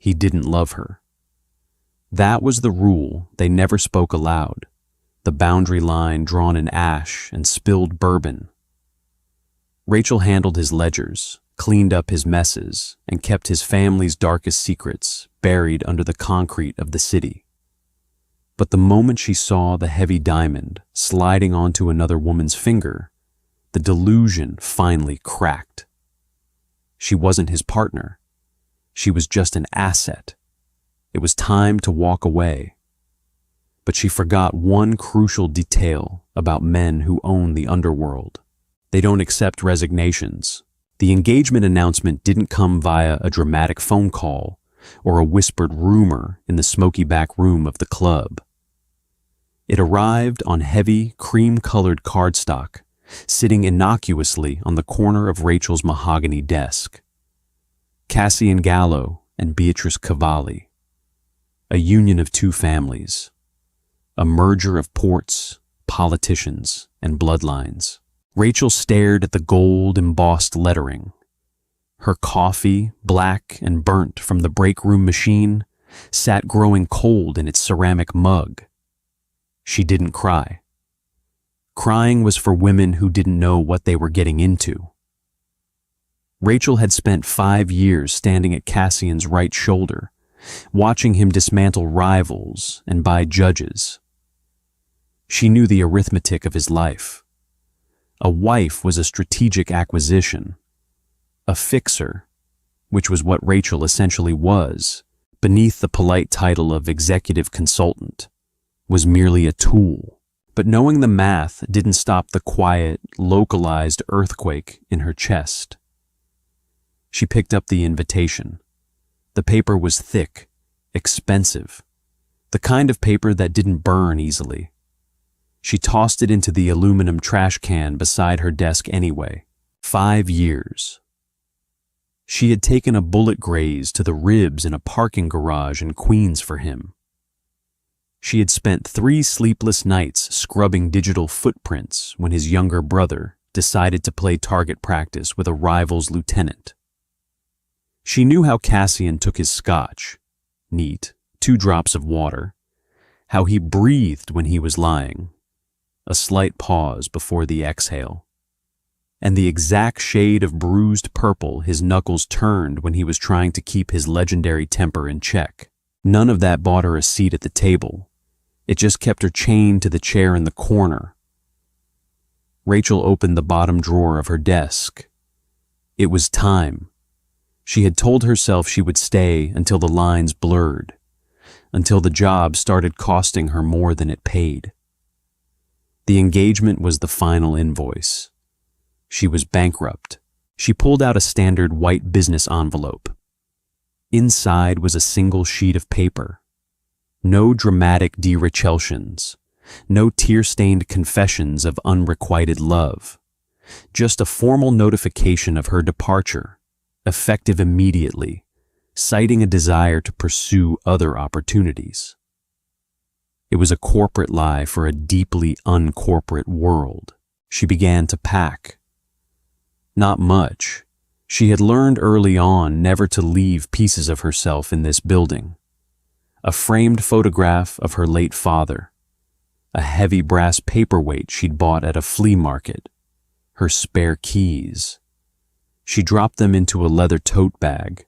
he didn't love her. That was the rule they never spoke aloud, the boundary line drawn in ash and spilled bourbon. Rachel handled his ledgers, cleaned up his messes, and kept his family's darkest secrets buried under the concrete of the city. But the moment she saw the heavy diamond sliding onto another woman's finger, the delusion finally cracked. She wasn't his partner. She was just an asset. It was time to walk away. But she forgot one crucial detail about men who own the underworld. They don't accept resignations. The engagement announcement didn't come via a dramatic phone call or a whispered rumor in the smoky back room of the club. It arrived on heavy, cream-colored cardstock, sitting innocuously on the corner of Rachel's mahogany desk. Cassian Gallo and Beatrice Cavalli. A union of two families. A merger of ports, politicians, and bloodlines. Rachel stared at the gold-embossed lettering. Her coffee, black and burnt from the break room machine, sat growing cold in its ceramic mug. She didn't cry. Crying was for women who didn't know what they were getting into. Rachel had spent 5 years standing at Cassian's right shoulder, watching him dismantle rivals and buy judges. She knew the arithmetic of his life. A wife was a strategic acquisition. A fixer, which was what Rachel essentially was, beneath the polite title of executive consultant, was merely a tool. But knowing the math didn't stop the quiet, localized earthquake in her chest. She picked up the invitation. The paper was thick, expensive, the kind of paper that didn't burn easily. She tossed it into the aluminum trash can beside her desk anyway. 5 years. She had taken a bullet graze to the ribs in a parking garage in Queens for him. She had spent 3 sleepless nights scrubbing digital footprints when his younger brother decided to play target practice with a rival's lieutenant. She knew how Cassian took his scotch, neat, 2 drops of water, how he breathed when he was lying, a slight pause before the exhale, and the exact shade of bruised purple his knuckles turned when he was trying to keep his legendary temper in check. None of that bought her a seat at the table. It just kept her chained to the chair in the corner. Rachel opened the bottom drawer of her desk. It was time. She had told herself she would stay until the lines blurred, until the job started costing her more than it paid. The engagement was the final invoice. She was bankrupt. She pulled out a standard white business envelope. Inside was a single sheet of paper. No dramatic de-Racheltions, no tear-stained confessions of unrequited love. Just a formal notification of her departure, effective immediately, citing a desire to pursue other opportunities. It was a corporate lie for a deeply uncorporate world. She began to pack. Not much. She had learned early on never to leave pieces of herself in this building. A framed photograph of her late father, a heavy brass paperweight she'd bought at a flea market, her spare keys. She dropped them into a leather tote bag.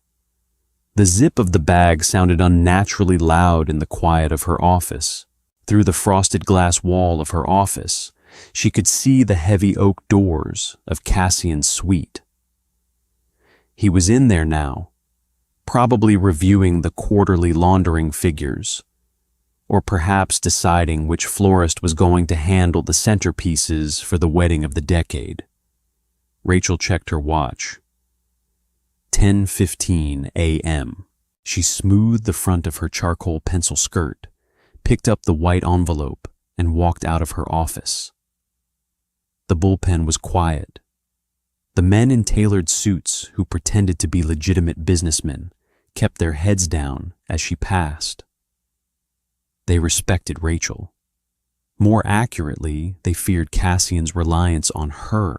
The zip of the bag sounded unnaturally loud in the quiet of her office. Through the frosted glass wall of her office, she could see the heavy oak doors of Cassian's suite. He was in there now, probably reviewing the quarterly laundering figures, or perhaps deciding which florist was going to handle the centerpieces for the wedding of the decade. Rachel checked her watch. 10:15 a.m. She smoothed the front of her charcoal pencil skirt, picked up the white envelope, and walked out of her office. The bullpen was quiet. The men in tailored suits who pretended to be legitimate businessmen kept their heads down as she passed. They respected Rachel. More accurately, they feared Cassian's reliance on her.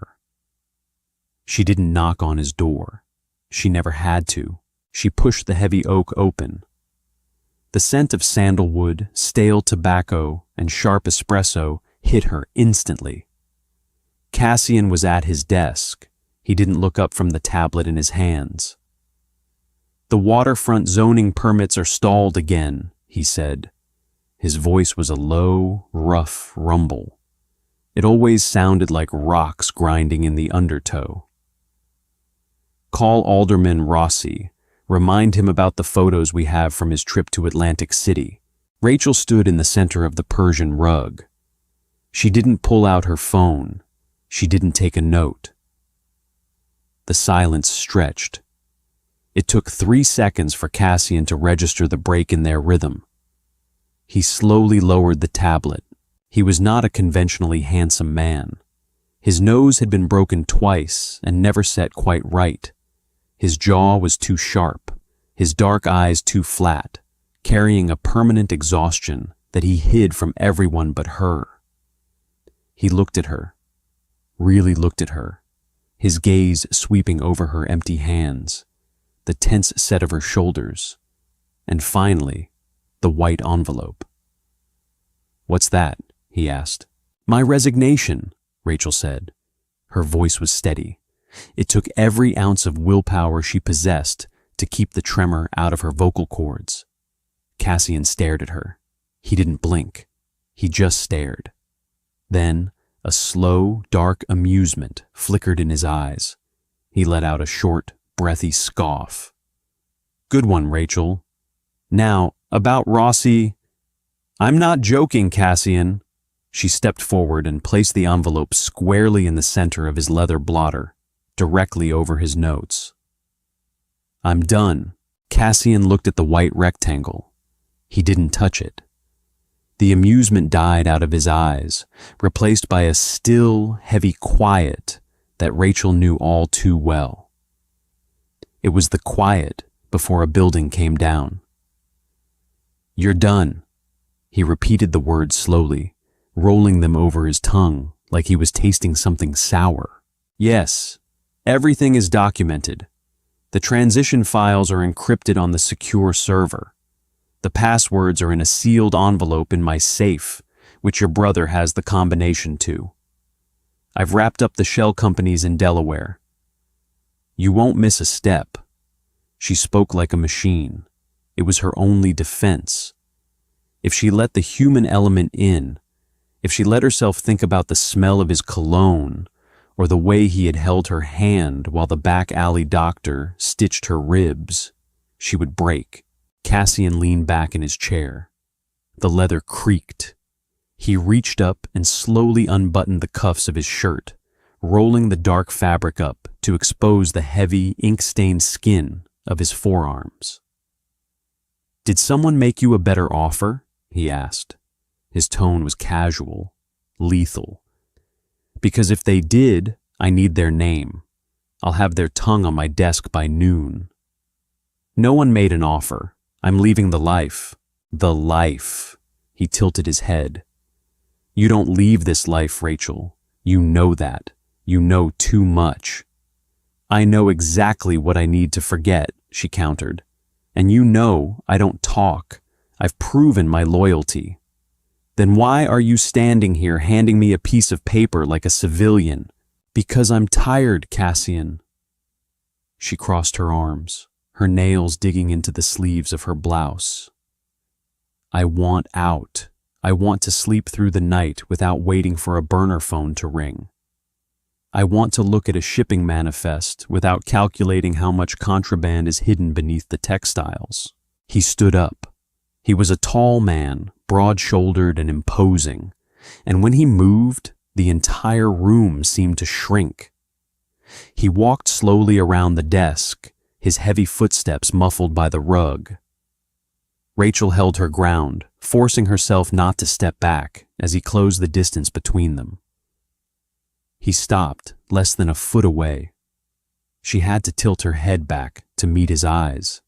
She didn't knock on his door. She never had to. She pushed the heavy oak open. The scent of sandalwood, stale tobacco, and sharp espresso hit her instantly. Cassian was at his desk. He didn't look up from the tablet in his hands. "The waterfront zoning permits are stalled again," he said. His voice was a low, rough rumble. It always sounded like rocks grinding in the undertow. "Call Alderman Rossi. Remind him about the photos we have from his trip to Atlantic City." Rachel stood in the center of the Persian rug. She didn't pull out her phone. She didn't take a note. The silence stretched. It took 3 seconds for Cassian to register the break in their rhythm. He slowly lowered the tablet. He was not a conventionally handsome man. His nose had been broken twice and never set quite right. His jaw was too sharp, his dark eyes too flat, carrying a permanent exhaustion that he hid from everyone but her. He looked at her, really looked at her, his gaze sweeping over her empty hands, the tense set of her shoulders, and finally, the white envelope. "What's that?" he asked. "My resignation," Rachel said. Her voice was steady. It took every ounce of willpower she possessed to keep the tremor out of her vocal cords. Cassian stared at her. He didn't blink. He just stared. Then, a slow, dark amusement flickered in his eyes. He let out a short, breathy scoff. "Good one, Rachel. Now, about Rossi—" "I'm not joking, Cassian." She stepped forward and placed the envelope squarely in the center of his leather blotter, directly over his notes. "I'm done." Cassian looked at the white rectangle. He didn't touch it. The amusement died out of his eyes, replaced by a still, heavy quiet that Rachel knew all too well. It was the quiet before a building came down. "You're done." He repeated the words slowly, rolling them over his tongue like he was tasting something sour. "Yes, everything is documented. The transition files are encrypted on the secure server. The passwords are in a sealed envelope in my safe, which your brother has the combination to. I've wrapped up the shell companies in Delaware. You won't miss a step." She spoke like a machine. It was her only defense. If she let the human element in, if she let herself think about the smell of his cologne, or the way he had held her hand while the back alley doctor stitched her ribs, she would break. Cassian leaned back in his chair. The leather creaked. He reached up and slowly unbuttoned the cuffs of his shirt, rolling the dark fabric up to expose the heavy, ink-stained skin of his forearms. "Did someone make you a better offer?" he asked. His tone was casual, lethal. "Because if they did, I need their name. I'll have their tongue on my desk by noon." "No one made an offer. I'm leaving the life." "The life." He tilted his head. "You don't leave this life, Rachel. You know that. You know too much." "I know exactly what I need to forget," she countered. "And you know I don't talk. I've proven my loyalty." "Then why are you standing here handing me a piece of paper like a civilian?" "Because I'm tired, Cassian." She crossed her arms, her nails digging into the sleeves of her blouse. "I want out. I want to sleep through the night without waiting for a burner phone to ring. I want to look at a shipping manifest without calculating how much contraband is hidden beneath the textiles." He stood up. He was a tall man, broad-shouldered and imposing, and when he moved, the entire room seemed to shrink. He walked slowly around the desk, his heavy footsteps muffled by the rug. Rachel held her ground, forcing herself not to step back as he closed the distance between them. He stopped, less than a foot away. She had to tilt her head back to meet his eyes.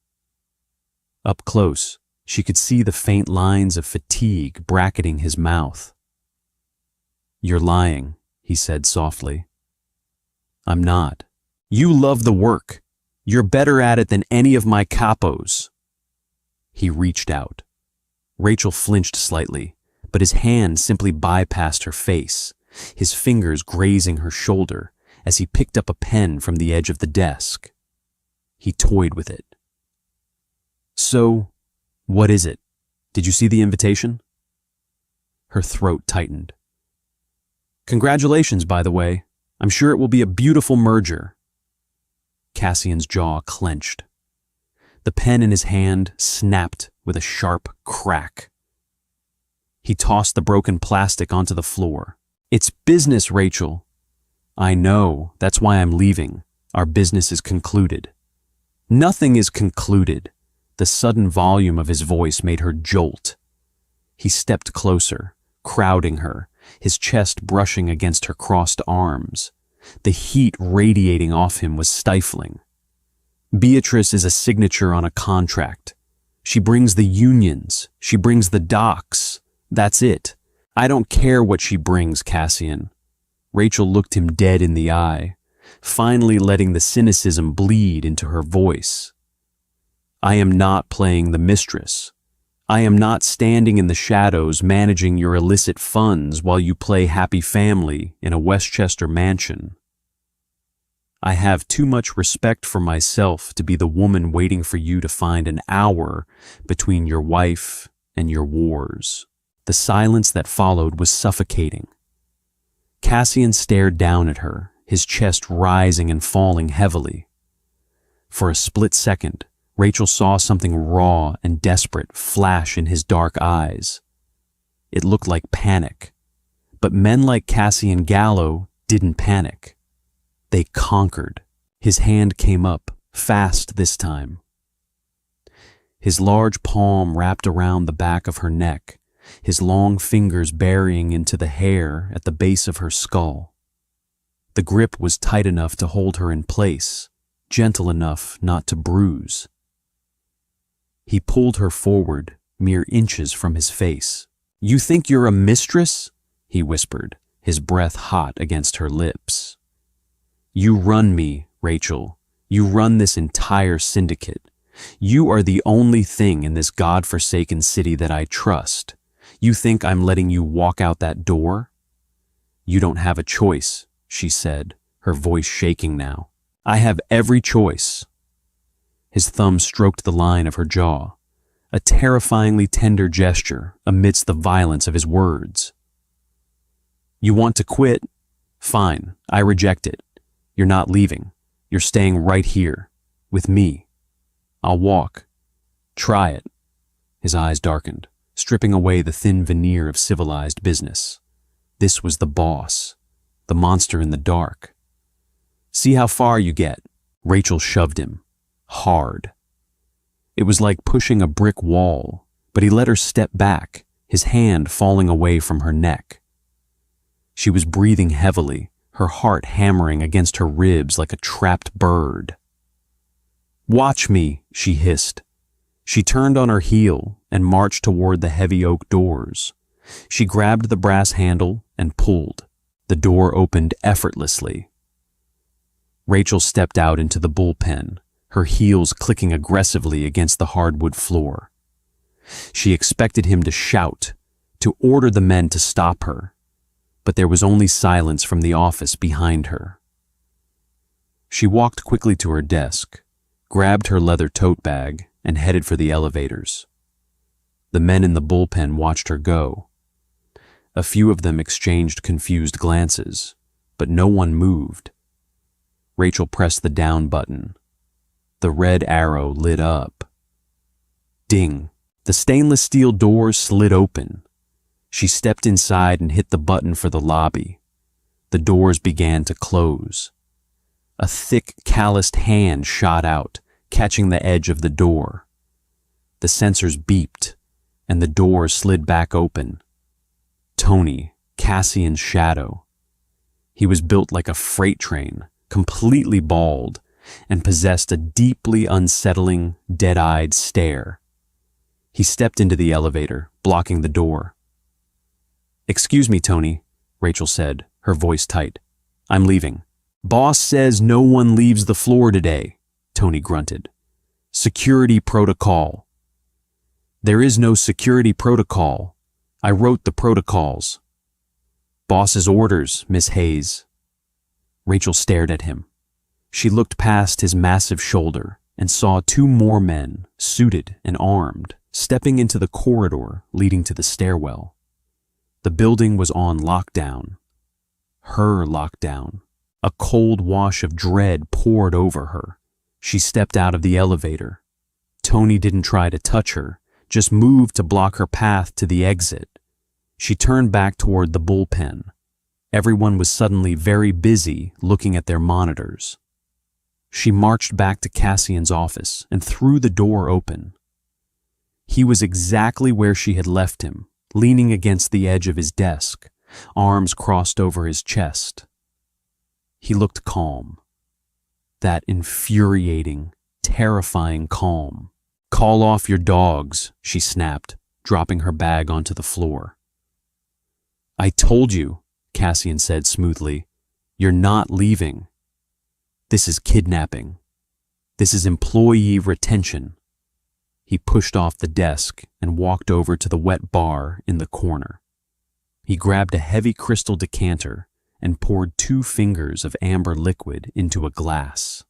Up close, she could see the faint lines of fatigue bracketing his mouth. "You're lying," he said softly. "I'm not. You love the work. You're better at it than any of my capos. He reached out. Rachel flinched slightly, but his hand simply bypassed her face, his fingers grazing her shoulder as he picked up a pen from the edge of the desk. He toyed with it. So, what is it? Did you see the invitation? Her throat tightened. Congratulations, by the way. I'm sure it will be a beautiful merger. Cassian's jaw clenched. The pen in his hand snapped with a sharp crack. He tossed the broken plastic onto the floor. It's business, Rachel. I know, that's why I'm leaving. Our business is concluded. Nothing is concluded. The sudden volume of his voice made her jolt. He stepped closer, crowding her, his chest brushing against her crossed arms. The heat radiating off him was stifling. Beatrice is a signature on a contract. She brings the unions. She brings the docs. That's it. I don't care what she brings, Cassian. Rachel looked him dead in the eye, finally letting the cynicism bleed into her voice. I am not playing the mistress. I am not standing in the shadows managing your illicit funds while you play happy family in a Westchester mansion. I have too much respect for myself to be the woman waiting for you to find an hour between your wife and your wars. The silence that followed was suffocating. Cassian stared down at her, his chest rising and falling heavily. For a split second, Rachel saw something raw and desperate flash in his dark eyes. It looked like panic, but men like Cassian Gallo didn't panic. They conquered. His hand came up, fast this time. His large palm wrapped around the back of her neck, his long fingers burying into the hair at the base of her skull. The grip was tight enough to hold her in place, gentle enough not to bruise. He pulled her forward, mere inches from his face. You think you're a mistress? He whispered, his breath hot against her lips. You run me, Rachel. You run this entire syndicate. You are the only thing in this godforsaken city that I trust. You think I'm letting you walk out that door? You don't have a choice, she said, her voice shaking now. I have every choice. His thumb stroked the line of her jaw, a terrifyingly tender gesture amidst the violence of his words. You want to quit? Fine, I reject it. You're not leaving. You're staying right here, with me. I'll walk. Try it. His eyes darkened, stripping away the thin veneer of civilized business. This was the boss, the monster in the dark. See how far you get. Rachel shoved him, hard. It was like pushing a brick wall, but he let her step back, his hand falling away from her neck. She was breathing heavily, her heart hammering against her ribs like a trapped bird. Watch me, she hissed. She turned on her heel and marched toward the heavy oak doors. She grabbed the brass handle and pulled. The door opened effortlessly. Rachel stepped out into the bullpen, her heels clicking aggressively against the hardwood floor. She expected him to shout, to order the men to stop her, but there was only silence from the office behind her. She walked quickly to her desk, grabbed her leather tote bag, and headed for the elevators. The men in the bullpen watched her go. A few of them exchanged confused glances, but no one moved. Rachel pressed the down button. The red arrow lit up. Ding! The stainless steel doors slid open. She stepped inside and hit the button for the lobby. The doors began to close. A thick, calloused hand shot out, catching the edge of the door. The sensors beeped, and the door slid back open. Tony, Cassian's shadow. He was built like a freight train, completely bald, and possessed a deeply unsettling, dead-eyed stare. He stepped into the elevator, blocking the door. Excuse me, Tony, Rachel said, her voice tight. I'm leaving. Boss says no one leaves the floor today. Tony grunted. Security protocol. There is no security protocol. I wrote the protocols. Boss's orders, Miss Hayes. Rachel stared at him. She looked past his massive shoulder and saw two more men, suited and armed, stepping into the corridor leading to the stairwell. The building was on lockdown. Her lockdown. A cold wash of dread poured over her. She stepped out of the elevator. Tony didn't try to touch her, just moved to block her path to the exit. She turned back toward the bullpen. Everyone was suddenly very busy looking at their monitors. She marched back to Cassian's office and threw the door open. He was exactly where she had left him, leaning against the edge of his desk, arms crossed over his chest. He looked calm. That infuriating, terrifying calm. Call off your dogs, she snapped, dropping her bag onto the floor. I told you, Cassian said smoothly, you're not leaving. This is kidnapping. This is employee retention. He pushed off the desk and walked over to the wet bar in the corner. He grabbed a heavy crystal decanter and poured 2 fingers of amber liquid into a glass.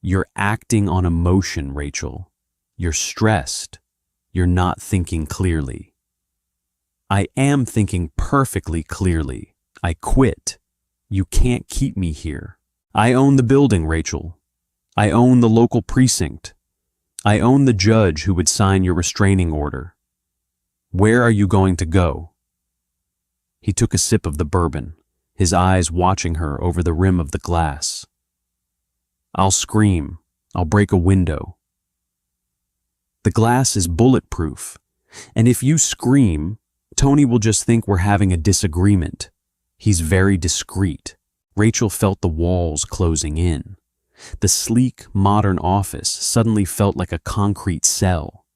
You're acting on emotion, Rachel. You're stressed. You're not thinking clearly. I am thinking perfectly clearly. I quit. You can't keep me here. I own the building, Rachel. I own the local precinct. I own the judge who would sign your restraining order. Where are you going to go? He took a sip of the bourbon, his eyes watching her over the rim of the glass. I'll scream. I'll break a window. The glass is bulletproof, and if you scream, Tony will just think we're having a disagreement. He's very discreet. Rachel felt the walls closing in. The sleek, modern office suddenly felt like a concrete cell.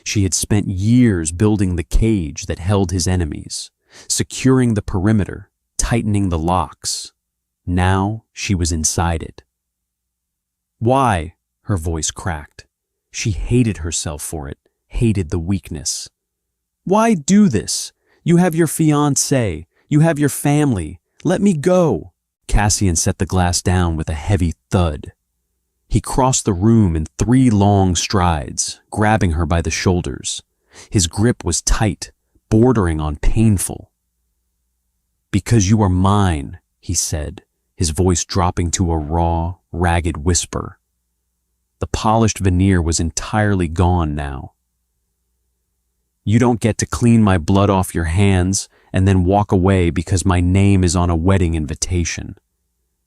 She had spent years building the cage that held his enemies, securing the perimeter, tightening the locks. Now she was inside it. Why? Her voice cracked. She hated herself for it, hated the weakness. Why do this? You have your fiancé. You have your family. Let me go. Cassian set the glass down with a heavy thud. He crossed the room in 3 long strides, grabbing her by the shoulders. His grip was tight, bordering on painful. Because you are mine, he said, his voice dropping to a raw, ragged whisper. The polished veneer was entirely gone now. You don't get to clean my blood off your hands and then walk away because my name is on a wedding invitation.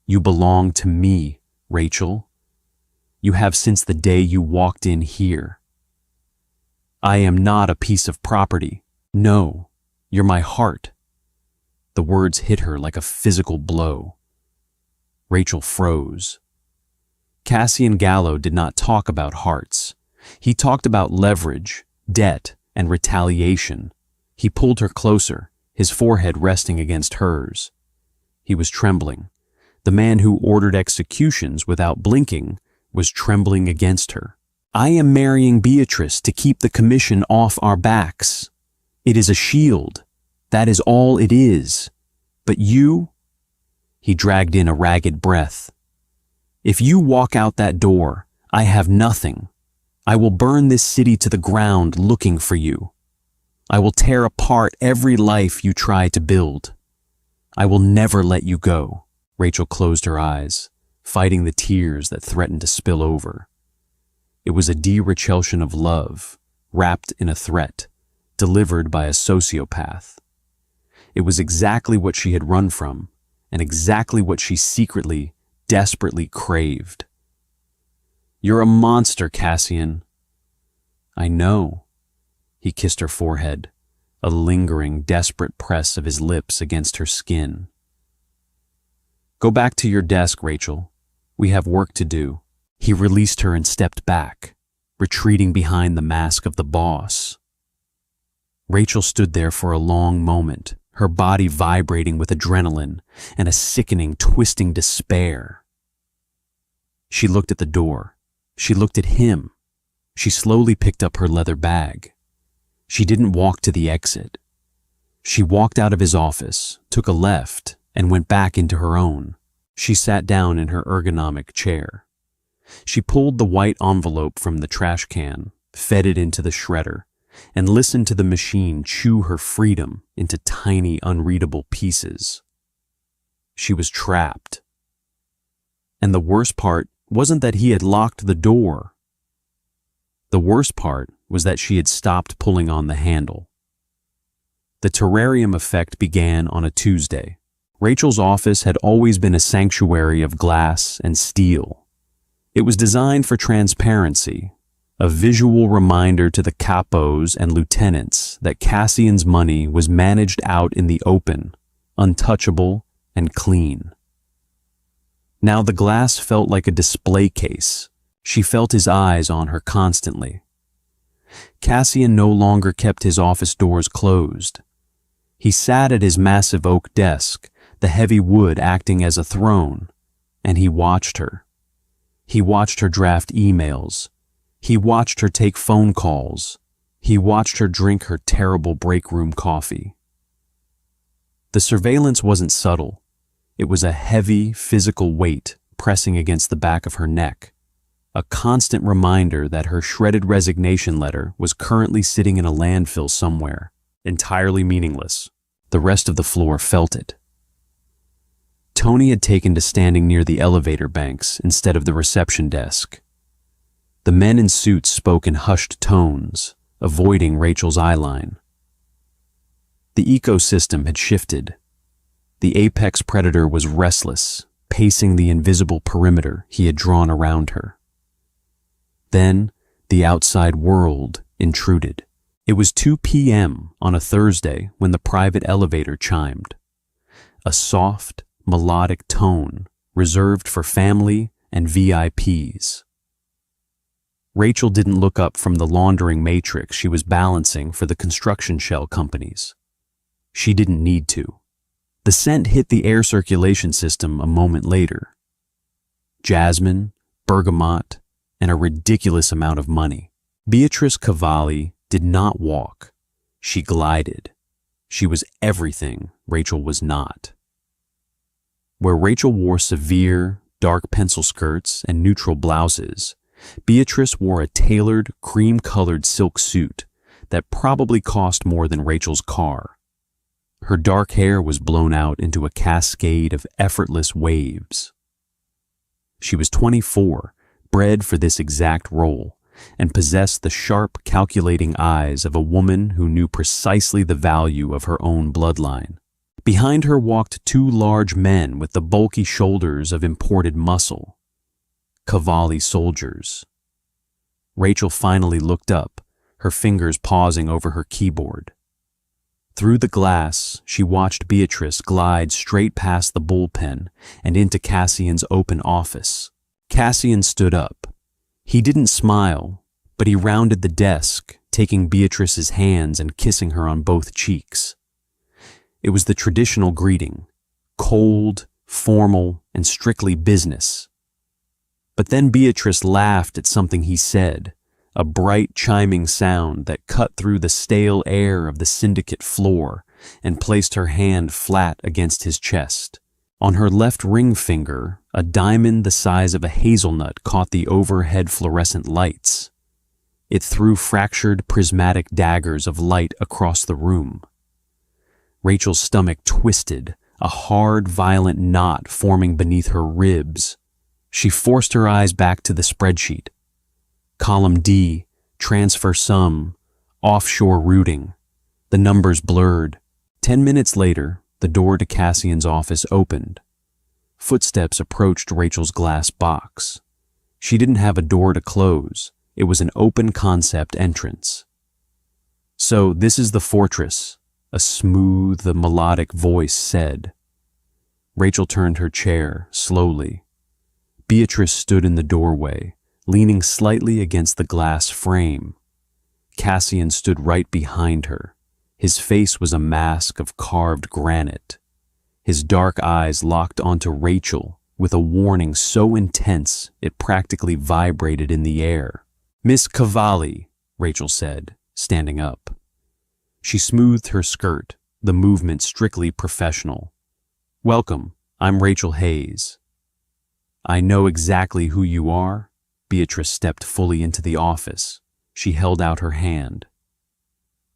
You belong to me, Rachel. You have since the day you walked in here. I am not a piece of property. No, you're my heart. The words hit her like a physical blow. Rachel froze. Cassian Gallo did not talk about hearts. He talked about leverage, debt, and retaliation. He pulled her closer, his forehead resting against hers. He was trembling. The man who ordered executions without blinking was trembling against her. I am marrying Beatrice to keep the commission off our backs. It is a shield. That is all it is. But you? He dragged in a ragged breath. If you walk out that door, I have nothing. I will burn this city to the ground looking for you. I will tear apart every life you try to build. I will never let you go. Rachel closed her eyes, fighting the tears that threatened to spill over. It was a de-Racheltion of love, wrapped in a threat, delivered by a sociopath. It was exactly what she had run from, and exactly what she secretly, desperately craved. You're a monster, Cassian. I know. He kissed her forehead, a lingering, desperate press of his lips against her skin. Go back to your desk, Rachel. We have work to do. He released her and stepped back, retreating behind the mask of the boss. Rachel stood there for a long moment, her body vibrating with adrenaline and a sickening, twisting despair. She looked at the door. She looked at him. She slowly picked up her leather bag. She didn't walk to the exit. She walked out of his office, took a left, and went back into her own. She sat down in her ergonomic chair. She pulled the white envelope from the trash can, fed it into the shredder, and listened to the machine chew her freedom into tiny, unreadable pieces. She was trapped. And the worst part wasn't that he had locked the door. The worst part was that she had stopped pulling on the handle. The terrarium effect began on a Tuesday. Rachel's office had always been a sanctuary of glass and steel. It was designed for transparency, a visual reminder to the capos and lieutenants that Cassian's money was managed out in the open, untouchable and clean. Now the glass felt like a display case. She felt his eyes on her constantly. Cassian no longer kept his office doors closed. He sat at his massive oak desk, the heavy wood acting as a throne, and he watched her. He watched her draft emails. He watched her take phone calls. He watched her drink her terrible break room coffee. The surveillance wasn't subtle. It was a heavy, physical weight pressing against the back of her neck, a constant reminder that her shredded resignation letter was currently sitting in a landfill somewhere, entirely meaningless. The rest of the floor felt it. Tony had taken to standing near the elevator banks instead of the reception desk. The men in suits spoke in hushed tones, avoiding Rachel's eyeline. The ecosystem had shifted. The apex predator was restless, pacing the invisible perimeter he had drawn around her. Then, the outside world intruded. It was 2 p.m. on a Thursday when the private elevator chimed. A soft, melodic tone reserved for family and VIPs. Rachel didn't look up from the laundering matrix she was balancing for the construction shell companies. She didn't need to. The scent hit the air circulation system a moment later. Jasmine, bergamot, and a ridiculous amount of money. Beatrice Cavalli did not walk. She glided. She was everything Rachel was not. Where Rachel wore severe, dark pencil skirts and neutral blouses, Beatrice wore a tailored, cream-colored silk suit that probably cost more than Rachel's car. Her dark hair was blown out into a cascade of effortless waves. She was 24, bred for this exact role, and possessed the sharp, calculating eyes of a woman who knew precisely the value of her own bloodline. Behind her walked 2 large men with the bulky shoulders of imported muscle. Cavalli soldiers. Rachel finally looked up, her fingers pausing over her keyboard. Through the glass, she watched Beatrice glide straight past the bullpen and into Cassian's open office. Cassian stood up. He didn't smile, but he rounded the desk, taking Beatrice's hands and kissing her on both cheeks. It was the traditional greeting, cold, formal, and strictly business. But then Beatrice laughed at something he said, a bright chiming sound that cut through the stale air of the syndicate floor and placed her hand flat against his chest. On her left ring finger, a diamond the size of a hazelnut caught the overhead fluorescent lights. It threw fractured prismatic daggers of light across the room. Rachel's stomach twisted, a hard, violent knot forming beneath her ribs. She forced her eyes back to the spreadsheet. Column D, transfer sum, offshore routing. The numbers blurred. 10 minutes later, the door to Cassian's office opened. Footsteps approached Rachel's glass box. She didn't have a door to close. It was an open concept entrance. "So this is the fortress," a smooth, melodic voice said. Rachel turned her chair slowly. Beatrice stood in the doorway, leaning slightly against the glass frame. Cassian stood right behind her. His face was a mask of carved granite. His dark eyes locked onto Rachel, with a warning so intense it practically vibrated in the air. "Miss Cavalli," Rachel said, standing up. She smoothed her skirt, the movement strictly professional. "Welcome, I'm Rachel Hayes." "I know exactly who you are." Beatrice stepped fully into the office. She held out her hand.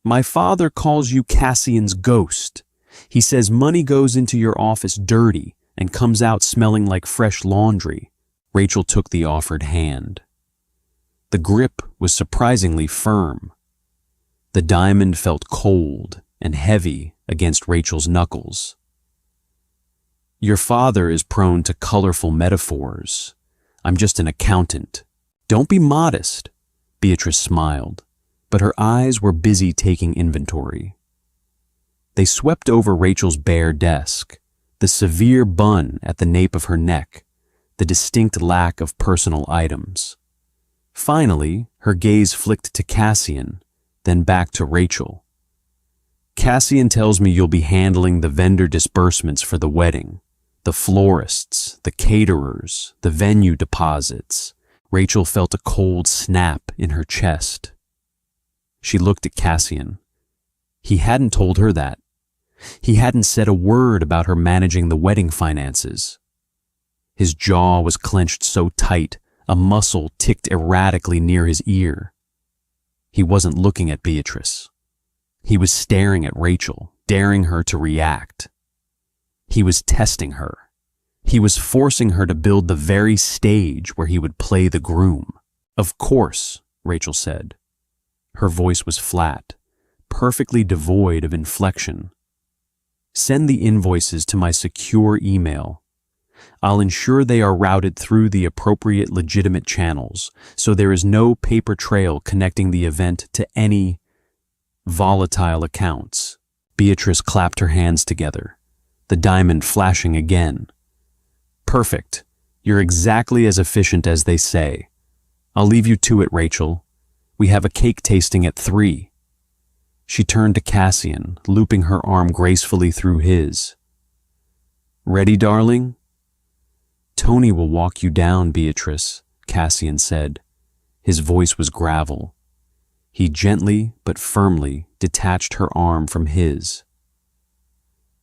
"My father calls you Cassian's ghost. He says money goes into your office dirty and comes out smelling like fresh laundry." Rachel took the offered hand. The grip was surprisingly firm. The diamond felt cold and heavy against Rachel's knuckles. "Your father is prone to colorful metaphors. I'm just an accountant." "Don't be modest," Beatrice smiled, but her eyes were busy taking inventory. They swept over Rachel's bare desk, the severe bun at the nape of her neck, the distinct lack of personal items. Finally, her gaze flicked to Cassian, then back to Rachel. "Cassian tells me you'll be handling the vendor disbursements for the wedding, the florists, the caterers, the venue deposits." Rachel felt a cold snap in her chest. She looked at Cassian. He hadn't told her that. He hadn't said a word about her managing the wedding finances. His jaw was clenched so tight, a muscle ticked erratically near his ear. He wasn't looking at Beatrice. He was staring at Rachel, daring her to react. He was testing her. He was forcing her to build the very stage where he would play the groom. "Of course," Rachel said. Her voice was flat, perfectly devoid of inflection. "Send the invoices to my secure email. I'll ensure they are routed through the appropriate legitimate channels, so there is no paper trail connecting the event to any volatile accounts." Beatrice clapped her hands together, the diamond flashing again. "Perfect. You're exactly as efficient as they say. I'll leave you to it, Rachel. We have a cake tasting at 3. She turned to Cassian, looping her arm gracefully through his. "Ready, darling?" "Tony will walk you down, Beatrice," Cassian said. His voice was gravel. He gently but firmly detached her arm from his.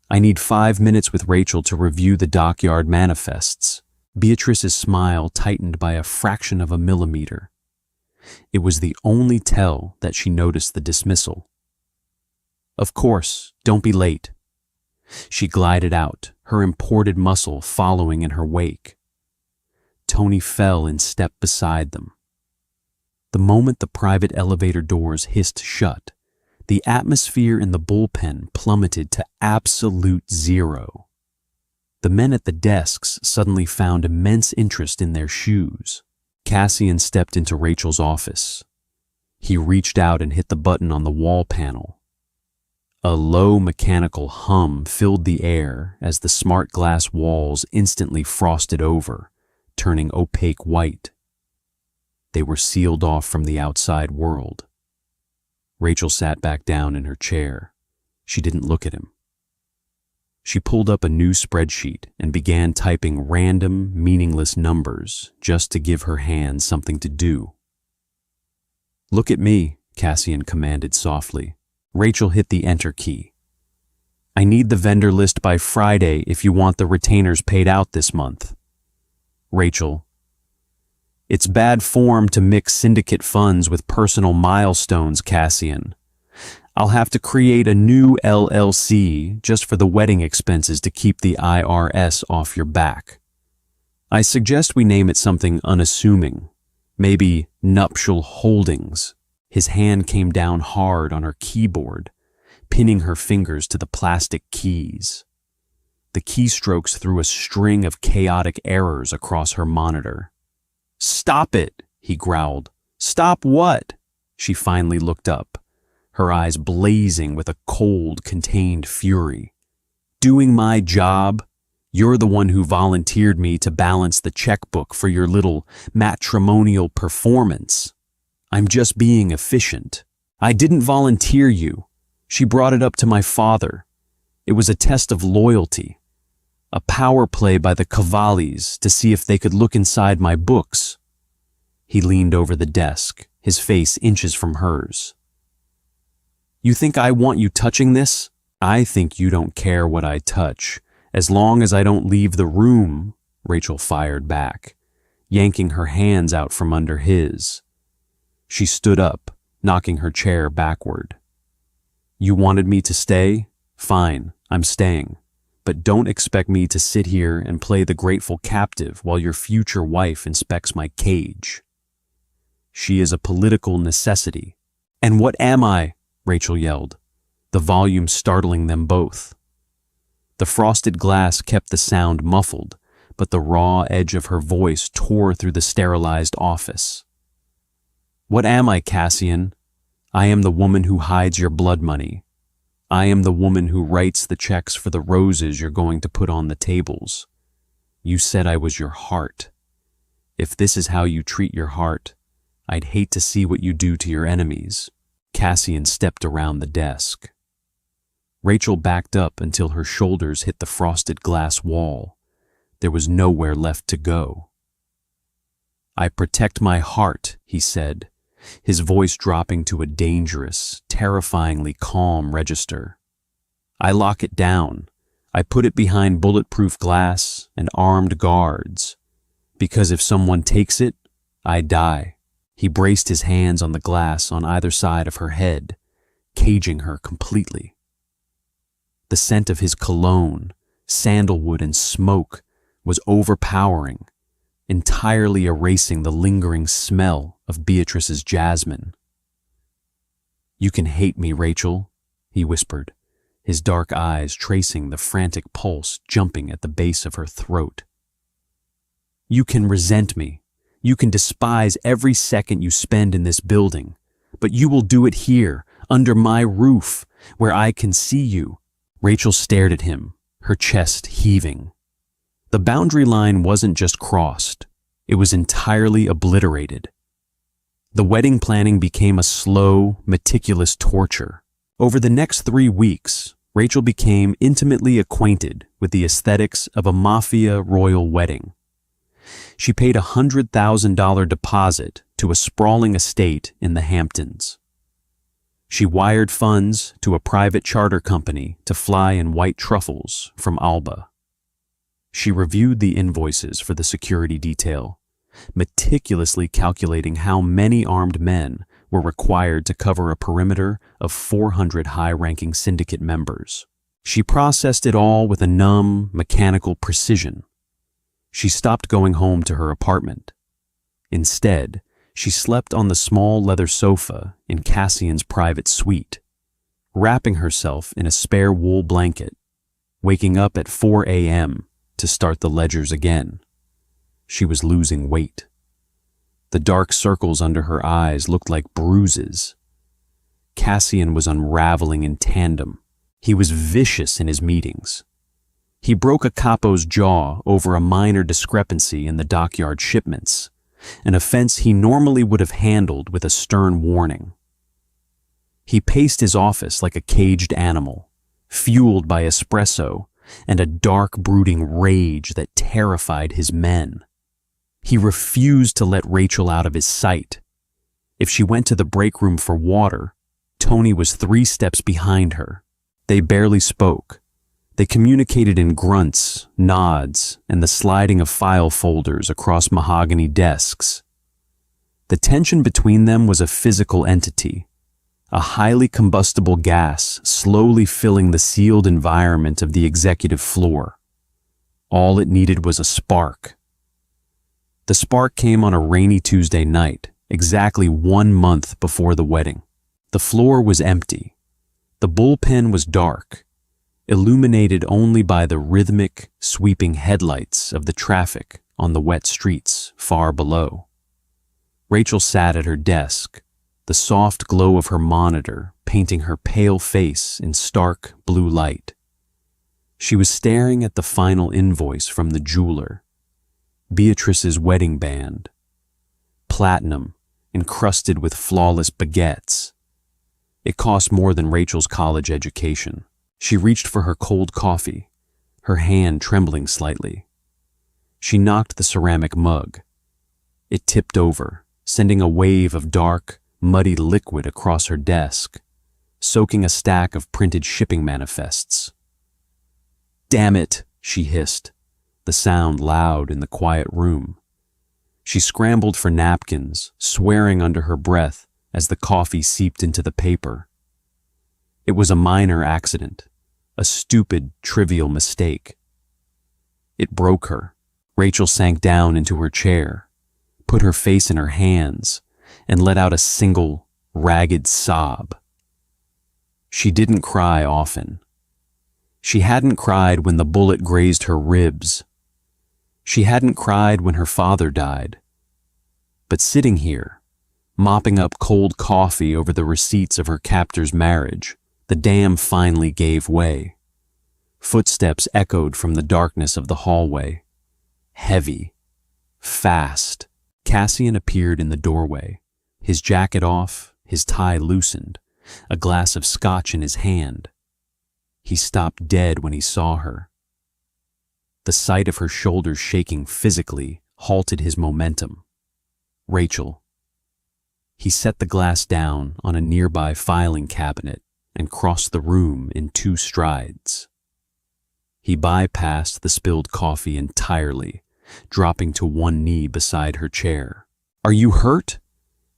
"I need 5 minutes with Rachel to review the dockyard manifests." Beatrice's smile tightened by a fraction of a millimeter. It was the only tell that she noticed the dismissal. "Of course, don't be late." She glided out, her imported muscle following in her wake. Tony fell in step beside them. The moment the private elevator doors hissed shut, the atmosphere in the bullpen plummeted to absolute zero. The men at the desks suddenly found immense interest in their shoes. Cassian stepped into Rachel's office. He reached out and hit the button on the wall panel. A low mechanical hum filled the air as the smart glass walls instantly frosted over, turning opaque white. They were sealed off from the outside world. Rachel sat back down in her chair. She didn't look at him. She pulled up a new spreadsheet and began typing random, meaningless numbers just to give her hands something to do. "Look at me," Cassian commanded softly. Rachel hit the enter key. "I need the vendor list by Friday if you want the retainers paid out this month." Rachel: "It's bad form to mix syndicate funds with personal milestones, Cassian. I'll have to create a new LLC just for the wedding expenses to keep the IRS off your back. I suggest we name it something unassuming, maybe Nuptial Holdings." His hand came down hard on her keyboard, pinning her fingers to the plastic keys. The keystrokes threw a string of chaotic errors across her monitor. "Stop it," he growled. "Stop what?" She finally looked up, her eyes blazing with a cold, contained fury. "Doing my job? You're the one who volunteered me to balance the checkbook for your little matrimonial performance. I'm just being efficient." "I didn't volunteer you. She brought it up to my father. It was a test of loyalty." A power play by the Cavallis to see if they could look inside my books. He leaned over the desk, his face inches from hers. You think I want you touching this? I think you don't care what I touch, as long as I don't leave the room, Rachel fired back, yanking her hands out from under his. She stood up, knocking her chair backward. You wanted me to stay? Fine, I'm staying. But don't expect me to sit here and play the grateful captive while your future wife inspects my cage. She is a political necessity. And what am I? Rachel yelled, the volume startling them both. The frosted glass kept the sound muffled, but the raw edge of her voice tore through the sterilized office. What am I, Cassian? I am the woman who hides your blood money. I am the woman who writes the checks for the roses you're going to put on the tables. You said I was your heart. If this is how you treat your heart, I'd hate to see what you do to your enemies. Cassian stepped around the desk. Rachel backed up until her shoulders hit the frosted glass wall. There was nowhere left to go. I protect my heart, he said, his voice dropping to a dangerous, terrifyingly calm register. I lock it down. I put it behind bulletproof glass and armed guards. Because if someone takes it, I die. He braced his hands on the glass on either side of her head, caging her completely. The scent of his cologne, sandalwood and smoke was overpowering, entirely erasing the lingering smell of Beatrice's jasmine. You can hate me, Rachel, he whispered, his dark eyes tracing the frantic pulse jumping at the base of her throat. You can resent me. You can despise every second you spend in this building, but you will do it here, under my roof, where I can see you. Rachel stared at him, her chest heaving. The boundary line wasn't just crossed, it was entirely obliterated. The wedding planning became a slow, meticulous torture. Over the next 3 weeks, Rachel became intimately acquainted with the aesthetics of a Mafia royal wedding. She paid a $100,000 deposit to a sprawling estate in the Hamptons. She wired funds to a private charter company to fly in white truffles from Alba. She reviewed the invoices for the security detail, meticulously calculating how many armed men were required to cover a perimeter of 400 high-ranking syndicate members. She processed it all with a numb, mechanical precision. She stopped going home to her apartment. Instead, she slept on the small leather sofa in Cassian's private suite, wrapping herself in a spare wool blanket, waking up at 4 a.m. to start the ledgers again. She was losing weight. The dark circles under her eyes looked like bruises. Cassian was unraveling in tandem. He was vicious in his meetings. He broke a capo's jaw over a minor discrepancy in the dockyard shipments, an offense he normally would have handled with a stern warning. He paced his office like a caged animal, fueled by espresso and a dark, brooding rage that terrified his men. He refused to let Rachel out of his sight. If she went to the break room for water, Tony was 3 steps behind her. They barely spoke. They communicated in grunts, nods, and the sliding of file folders across mahogany desks. The tension between them was a physical entity, a highly combustible gas slowly filling the sealed environment of the executive floor. All it needed was a spark. The spark came on a rainy Tuesday night, exactly 1 month before the wedding. The floor was empty. The bullpen was dark, illuminated only by the rhythmic, sweeping headlights of the traffic on the wet streets far below. Rachel sat at her desk, the soft glow of her monitor painting her pale face in stark blue light. She was staring at the final invoice from the jeweler, Beatrice's wedding band, platinum, encrusted with flawless baguettes. It cost more than Rachel's college education. She reached for her cold coffee, her hand trembling slightly. She knocked the ceramic mug. It tipped over, sending a wave of dark, muddy liquid across her desk, soaking a stack of printed shipping manifests. "Damn it," she hissed, the sound loud in the quiet room. She scrambled for napkins, swearing under her breath as the coffee seeped into the paper. It was a minor accident, a stupid, trivial mistake. It broke her. Rachel sank down into her chair, put her face in her hands, and let out a single, ragged sob. She didn't cry often. She hadn't cried when the bullet grazed her ribs. She hadn't cried when her father died. But sitting here, mopping up cold coffee over the receipts of her captor's marriage, the dam finally gave way. Footsteps echoed from the darkness of the hallway. Heavy, fast. Cassian appeared in the doorway, his jacket off, his tie loosened, a glass of scotch in his hand. He stopped dead when he saw her. The sight of her shoulders shaking physically halted his momentum. Rachel. He set the glass down on a nearby filing cabinet and crossed the room in 2 strides. He bypassed the spilled coffee entirely, dropping to one knee beside her chair. "Are you hurt?"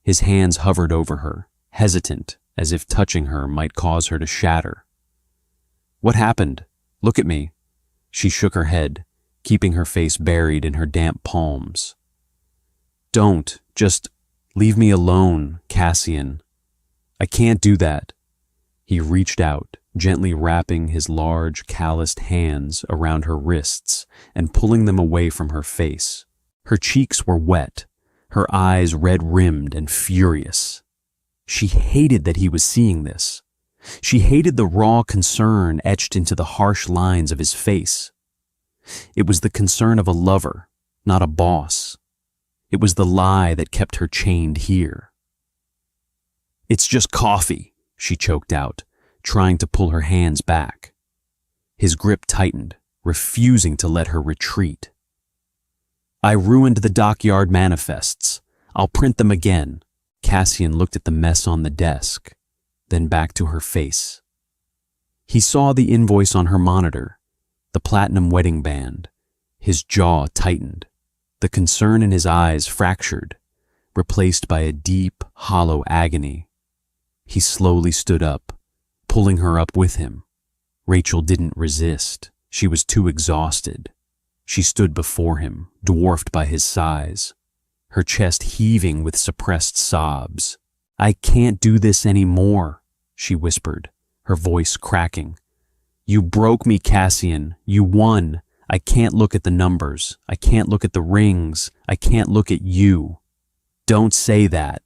His hands hovered over her, hesitant, as if touching her might cause her to shatter. "What happened? Look at me." She shook her head, keeping her face buried in her damp palms. "Don't, just leave me alone, Cassian. I can't do that." He reached out, gently wrapping his large, calloused hands around her wrists and pulling them away from her face. Her cheeks were wet, her eyes red-rimmed and furious. She hated that he was seeing this. She hated the raw concern etched into the harsh lines of his face. It was the concern of a lover, not a boss. It was the lie that kept her chained here. "It's just coffee," she choked out, trying to pull her hands back. His grip tightened, refusing to let her retreat. "I ruined the dockyard manifests. I'll print them again." Cassian looked at the mess on the desk, then back to her face. He saw the invoice on her monitor, the platinum wedding band. His jaw tightened. The concern in his eyes fractured, replaced by a deep, hollow agony. He slowly stood up, pulling her up with him. Rachel didn't resist. She was too exhausted. She stood before him, dwarfed by his size, her chest heaving with suppressed sobs. "I can't do this anymore," she whispered, her voice cracking. "You broke me, Cassian. You won. I can't look at the numbers. I can't look at the rings. I can't look at you." "Don't say that."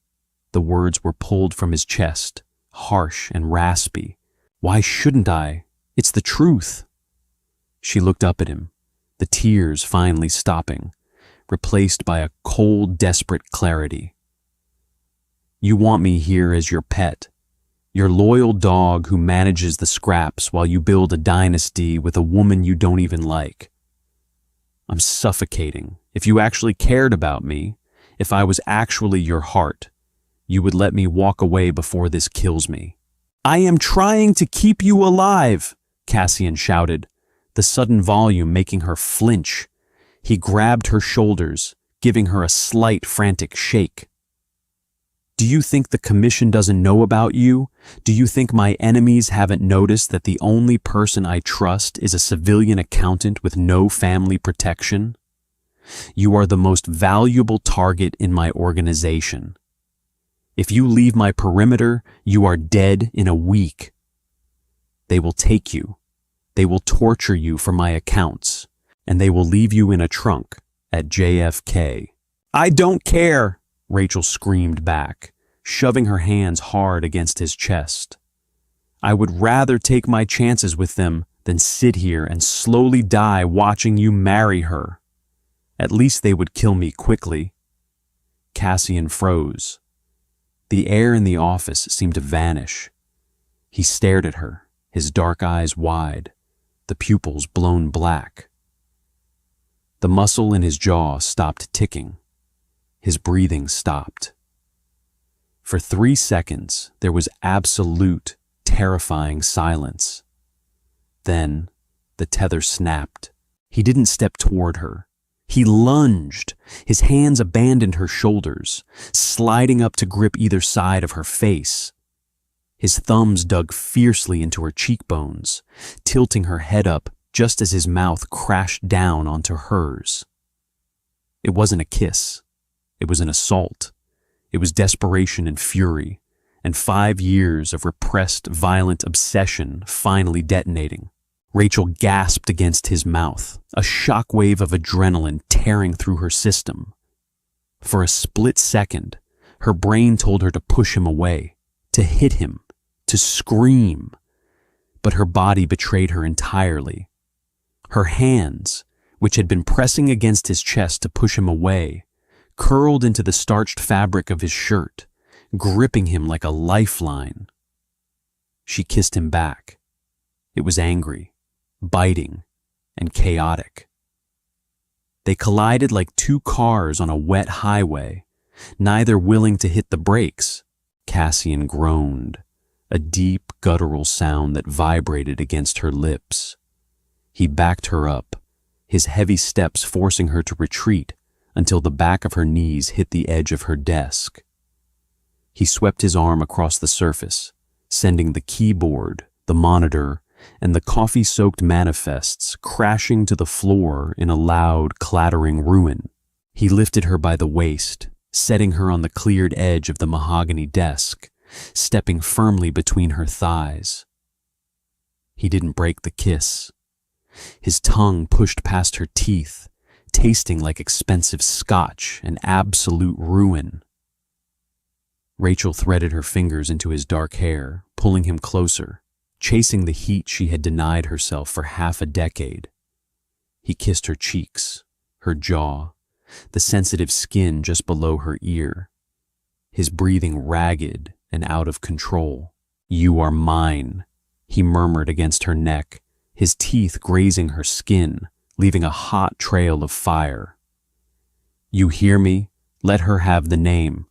The words were pulled from his chest, harsh and raspy. "Why shouldn't I? It's the truth." She looked up at him, the tears finally stopping, replaced by a cold, desperate clarity. "You want me here as your pet, your loyal dog who manages the scraps while you build a dynasty with a woman you don't even like. I'm suffocating. If you actually cared about me, if I was actually your heart, you would let me walk away before this kills me." "I am trying to keep you alive," Cassian shouted, the sudden volume making her flinch. He grabbed her shoulders, giving her a slight, frantic shake. "Do you think the commission doesn't know about you? Do you think my enemies haven't noticed that the only person I trust is a civilian accountant with no family protection? You are the most valuable target in my organization. If you leave my perimeter, you are dead in a week. They will take you. They will torture you for my accounts, and they will leave you in a trunk at JFK. "I don't care," Rachel screamed back, shoving her hands hard against his chest. "I would rather take my chances with them than sit here and slowly die watching you marry her. At least they would kill me quickly." Cassian froze. The air in the office seemed to vanish. He stared at her, his dark eyes wide, the pupils blown black. The muscle in his jaw stopped ticking. His breathing stopped. For 3 seconds, there was absolute, terrifying silence. Then, the tether snapped. He didn't step toward her. He lunged. His hands abandoned her shoulders, sliding up to grip either side of her face. His thumbs dug fiercely into her cheekbones, tilting her head up just as his mouth crashed down onto hers. It wasn't a kiss. It was an assault. It was desperation and fury, and 5 years of repressed, violent obsession finally detonating. Rachel gasped against his mouth, a shockwave of adrenaline tearing through her system. For a split second, her brain told her to push him away, to hit him, to scream. But her body betrayed her entirely. Her hands, which had been pressing against his chest to push him away, curled into the starched fabric of his shirt, gripping him like a lifeline. She kissed him back. It was angry, biting, and chaotic. They collided like two cars on a wet highway, neither willing to hit the brakes. Cassian groaned, a deep, guttural sound that vibrated against her lips. He backed her up, his heavy steps forcing her to retreat until the back of her knees hit the edge of her desk. He swept his arm across the surface, sending the keyboard, the monitor, and the coffee-soaked manifests crashing to the floor in a loud, clattering ruin. He lifted her by the waist, setting her on the cleared edge of the mahogany desk, stepping firmly between her thighs. He didn't break the kiss. His tongue pushed past her teeth, tasting like expensive scotch and absolute ruin. Rachel threaded her fingers into his dark hair, pulling him closer, chasing the heat she had denied herself for half a decade. He kissed her cheeks, her jaw, the sensitive skin just below her ear, his breathing ragged and out of control. "You are mine," he murmured against her neck, his teeth grazing her skin, leaving a hot trail of fire. "You hear me? Let her have the name.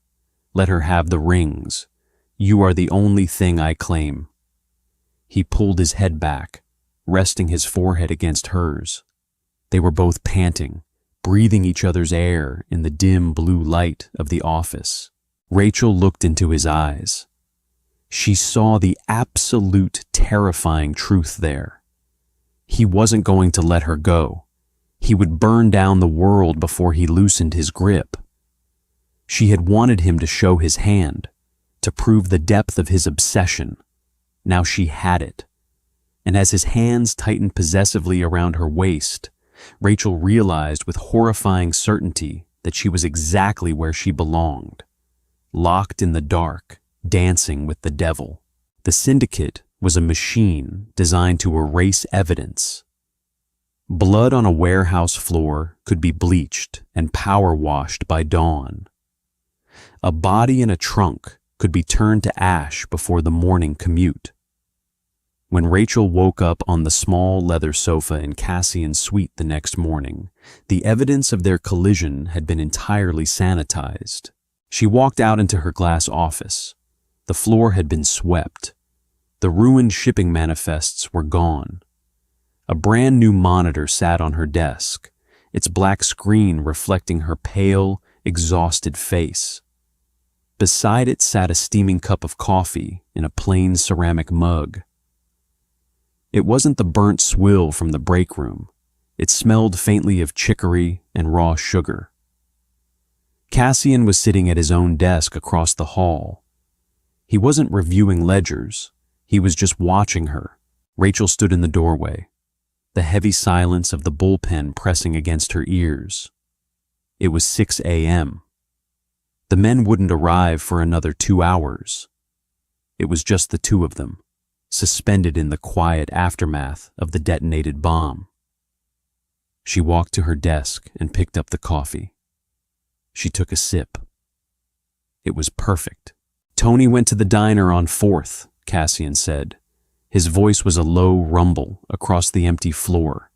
Let her have the rings. You are the only thing I claim." He pulled his head back, resting his forehead against hers. They were both panting, breathing each other's air in the dim blue light of the office. Rachel looked into his eyes. She saw the absolute terrifying truth there. He wasn't going to let her go. He would burn down the world before he loosened his grip. She had wanted him to show his hand, to prove the depth of his obsession. Now she had it. And as his hands tightened possessively around her waist, Rachel realized with horrifying certainty that she was exactly where she belonged, locked in the dark, dancing with the devil. The syndicate was a machine designed to erase evidence. Blood on a warehouse floor could be bleached and power washed by dawn. A body in a trunk could be turned to ash before the morning commute. When Rachel woke up on the small leather sofa in Cassian's suite the next morning, the evidence of their collision had been entirely sanitized. She walked out into her glass office. The floor had been swept. The ruined shipping manifests were gone. A brand new monitor sat on her desk, its black screen reflecting her pale, exhausted face. Beside it sat a steaming cup of coffee in a plain ceramic mug. It wasn't the burnt swill from the break room. It smelled faintly of chicory and raw sugar. Cassian was sitting at his own desk across the hall. He wasn't reviewing ledgers. He was just watching her. Rachel stood in the doorway, the heavy silence of the bullpen pressing against her ears. It was 6 a.m. The men wouldn't arrive for another 2 hours. It was just the two of them, suspended in the quiet aftermath of the detonated bomb. She walked to her desk and picked up the coffee. She took a sip. It was perfect. "Tony went to the diner on 4th, Cassian said, His voice was a low rumble across the empty floor.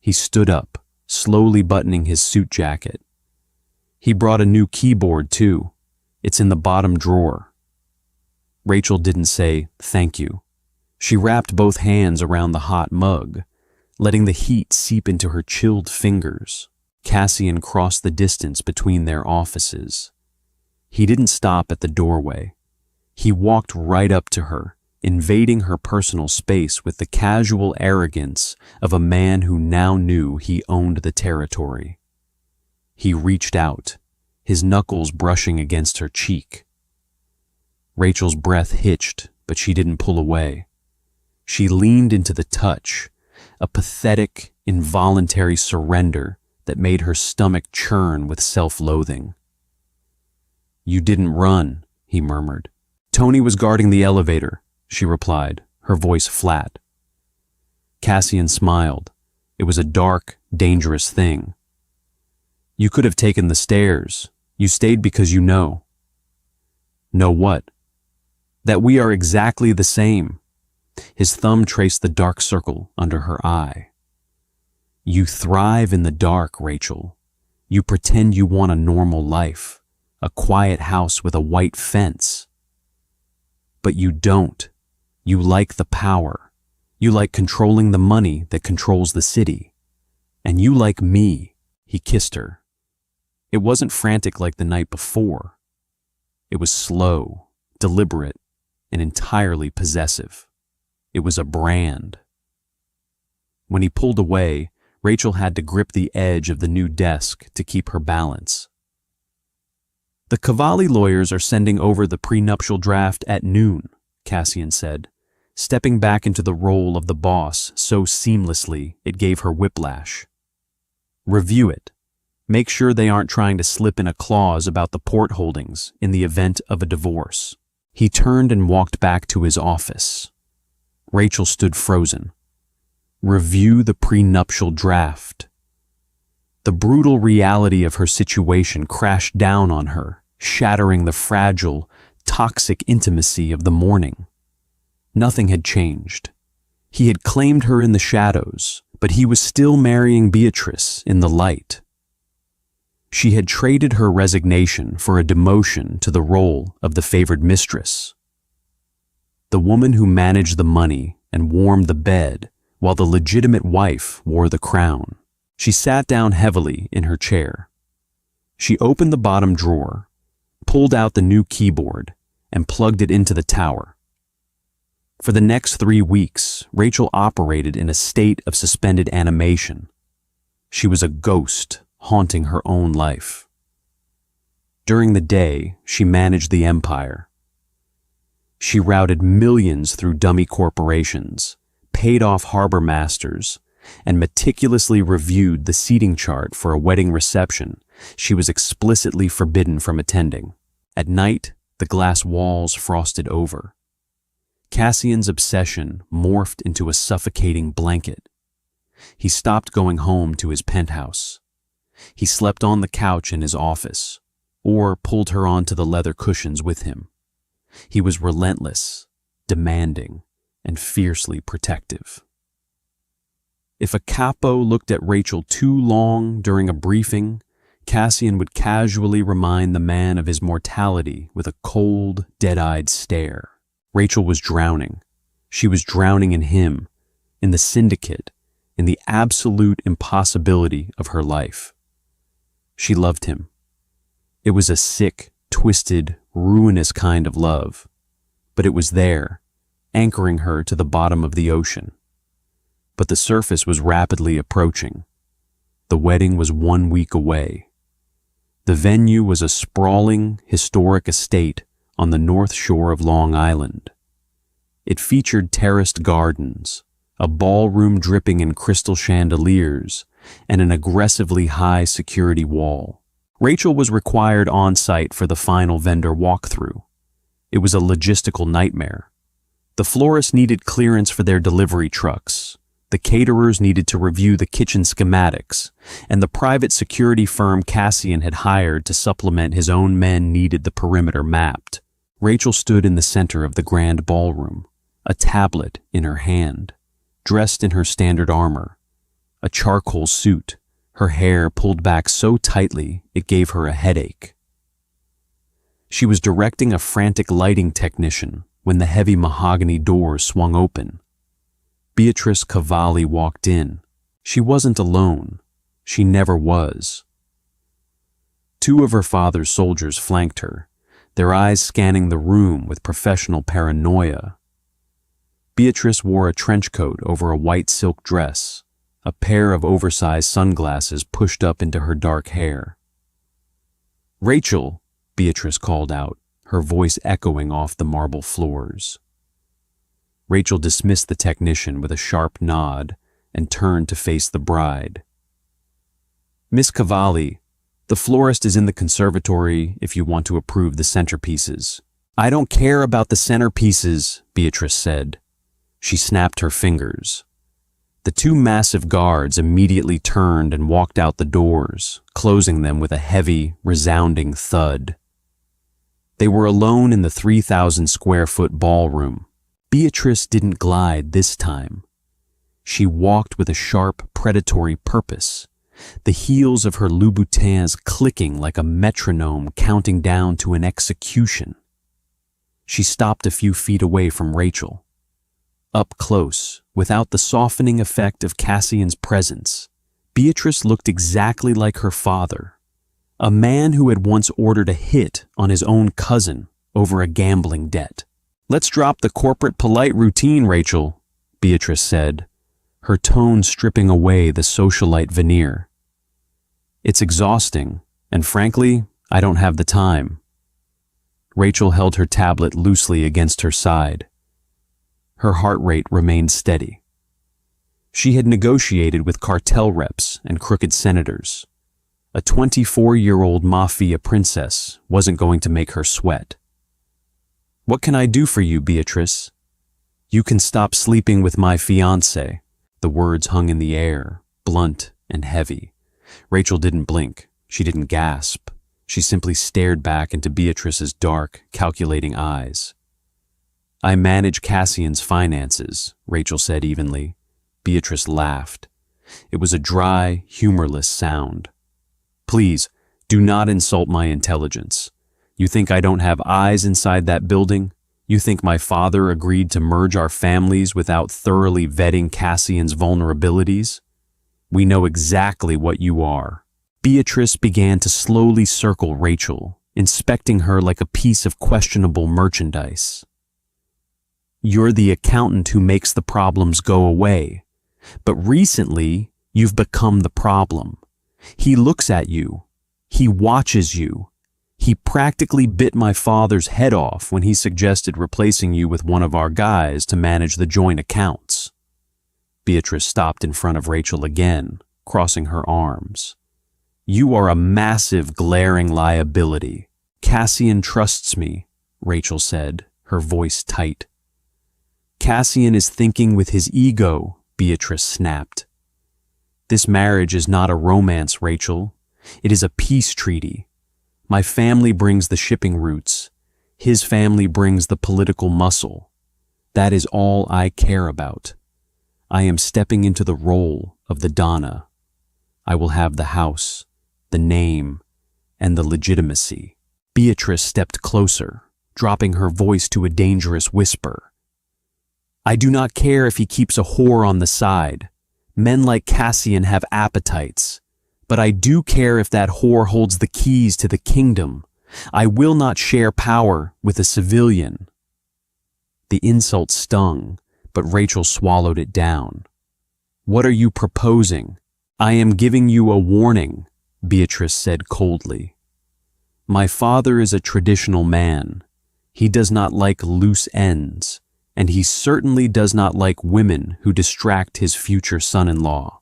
He stood up, slowly buttoning his suit jacket. He brought a new keyboard, too. It's in the bottom drawer. Rachel didn't say, "Thank you." She wrapped both hands around the hot mug, letting the heat seep into her chilled fingers. Cassian crossed the distance between their offices. He didn't stop at the doorway. He walked right up to her, invading her personal space with the casual arrogance of a man who now knew he owned the territory. He reached out, his knuckles brushing against her cheek. Rachel's breath hitched, but she didn't pull away. She leaned into the touch, a pathetic, involuntary surrender that made her stomach churn with self-loathing. "You didn't run," he murmured. "Tony was guarding the elevator," she replied, her voice flat. Cassian smiled. It was a dark, dangerous thing. "You could have taken the stairs. You stayed because you know." "Know what?" "That we are exactly the same." His thumb traced the dark circle under her eye. "You thrive in the dark, Rachel. You pretend you want a normal life, a quiet house with a white fence. But you don't. You like the power. You like controlling the money that controls the city. And you like me." He kissed her. It wasn't frantic like the night before. It was slow, deliberate, and entirely possessive. It was a brand. When he pulled away, Rachel had to grip the edge of the new desk to keep her balance. "The Cavalli lawyers are sending over the prenuptial draft at noon," Cassian said, stepping back into the role of the boss so seamlessly it gave her whiplash. "Review it. Make sure they aren't trying to slip in a clause about the port holdings in the event of a divorce." He turned and walked back to his office. Rachel stood frozen. Review the prenuptial draft. The brutal reality of her situation crashed down on her, shattering the fragile, toxic intimacy of the morning. Nothing had changed. He had claimed her in the shadows, but he was still marrying Beatrice in the light. She had traded her resignation for a demotion to the role of the favored mistress. The woman who managed the money and warmed the bed, while the legitimate wife wore the crown. She sat down heavily in her chair. She opened the bottom drawer, pulled out the new keyboard, and plugged it into the tower. For the next 3 weeks, Rachel operated in a state of suspended animation. She was a ghost haunting her own life. During the day, she managed the empire. She routed millions through dummy corporations, paid off harbor masters, and meticulously reviewed the seating chart for a wedding reception she was explicitly forbidden from attending. At night, the glass walls frosted over. Cassian's obsession morphed into a suffocating blanket. He stopped going home to his penthouse. He slept on the couch in his office, or pulled her onto the leather cushions with him. He was relentless, demanding, and fiercely protective. If a capo looked at Rachel too long during a briefing, Cassian would casually remind the man of his mortality with a cold, dead-eyed stare. Rachel was drowning. She was drowning in him, in the syndicate, in the absolute impossibility of her life. She loved him. It was a sick, twisted, ruinous kind of love, but it was there, anchoring her to the bottom of the ocean. But the surface was rapidly approaching. The wedding was 1 week away. The venue was a sprawling, historic estate on the north shore of Long Island. It featured terraced gardens, a ballroom dripping in crystal chandeliers, and an aggressively high security wall. Rachel was required on site for the final vendor walkthrough. It was a logistical nightmare. The florists needed clearance for their delivery trucks. The caterers needed to review the kitchen schematics, and the private security firm Cassian had hired to supplement his own men needed the perimeter mapped. Rachel stood in the center of the grand ballroom, a tablet in her hand, dressed in her standard armor, a charcoal suit, her hair pulled back so tightly it gave her a headache. She was directing a frantic lighting technician when the heavy mahogany doors swung open. Beatrice Cavalli walked in. She wasn't alone. She never was. Two of her father's soldiers flanked her, their eyes scanning the room with professional paranoia. Beatrice wore a trench coat over a white silk dress, a pair of oversized sunglasses pushed up into her dark hair. "Rachel," Beatrice called out, her voice echoing off the marble floors. Rachel dismissed the technician with a sharp nod and turned to face the bride. "Miss Cavalli, the florist is in the conservatory if you want to approve the centerpieces." "I don't care about the centerpieces," Beatrice said. She snapped her fingers. The two massive guards immediately turned and walked out the doors, closing them with a heavy, resounding thud. They were alone in the 3,000-square-foot ballroom. Beatrice didn't glide this time. She walked with a sharp, predatory purpose, the heels of her Louboutins clicking like a metronome counting down to an execution. She stopped a few feet away from Rachel. Up close, without the softening effect of Cassian's presence, Beatrice looked exactly like her father, a man who had once ordered a hit on his own cousin over a gambling debt. "Let's drop the corporate polite routine, Rachel," Beatrice said, her tone stripping away the socialite veneer. "It's exhausting, and frankly, I don't have the time." Rachel held her tablet loosely against her side. Her heart rate remained steady. She had negotiated with cartel reps and crooked senators. A 24-year-old Mafia princess wasn't going to make her sweat. "What can I do for you, Beatrice?" "You can stop sleeping with my fiancé." The words hung in the air, blunt and heavy. Rachel didn't blink. She didn't gasp. She simply stared back into Beatrice's dark, calculating eyes. "I manage Cassian's finances," Rachel said evenly. Beatrice laughed. It was a dry, humorless sound. "Please, do not insult my intelligence. You think I don't have eyes inside that building? You think my father agreed to merge our families without thoroughly vetting Cassian's vulnerabilities? We know exactly what you are." Beatrice began to slowly circle Rachel, inspecting her like a piece of questionable merchandise. "You're the accountant who makes the problems go away. But recently, you've become the problem. He looks at you. He watches you. He practically bit my father's head off when he suggested replacing you with one of our guys to manage the joint accounts." Beatrice stopped in front of Rachel again, crossing her arms. "You are a massive, glaring liability." "Cassian trusts me," Rachel said, her voice tight. "Cassian is thinking with his ego," Beatrice snapped. "This marriage is not a romance, Rachel. It is a peace treaty. My family brings the shipping routes. His family brings the political muscle. That is all I care about. I am stepping into the role of the Donna. I will have the house, the name, and the legitimacy." Beatrice stepped closer, dropping her voice to a dangerous whisper. "I do not care if he keeps a whore on the side. Men like Cassian have appetites. But I do care if that whore holds the keys to the kingdom. I will not share power with a civilian." The insult stung, but Rachel swallowed it down. "What are you proposing?" "I am giving you a warning," Beatrice said coldly. "My father is a traditional man. He does not like loose ends, and he certainly does not like women who distract his future son-in-law.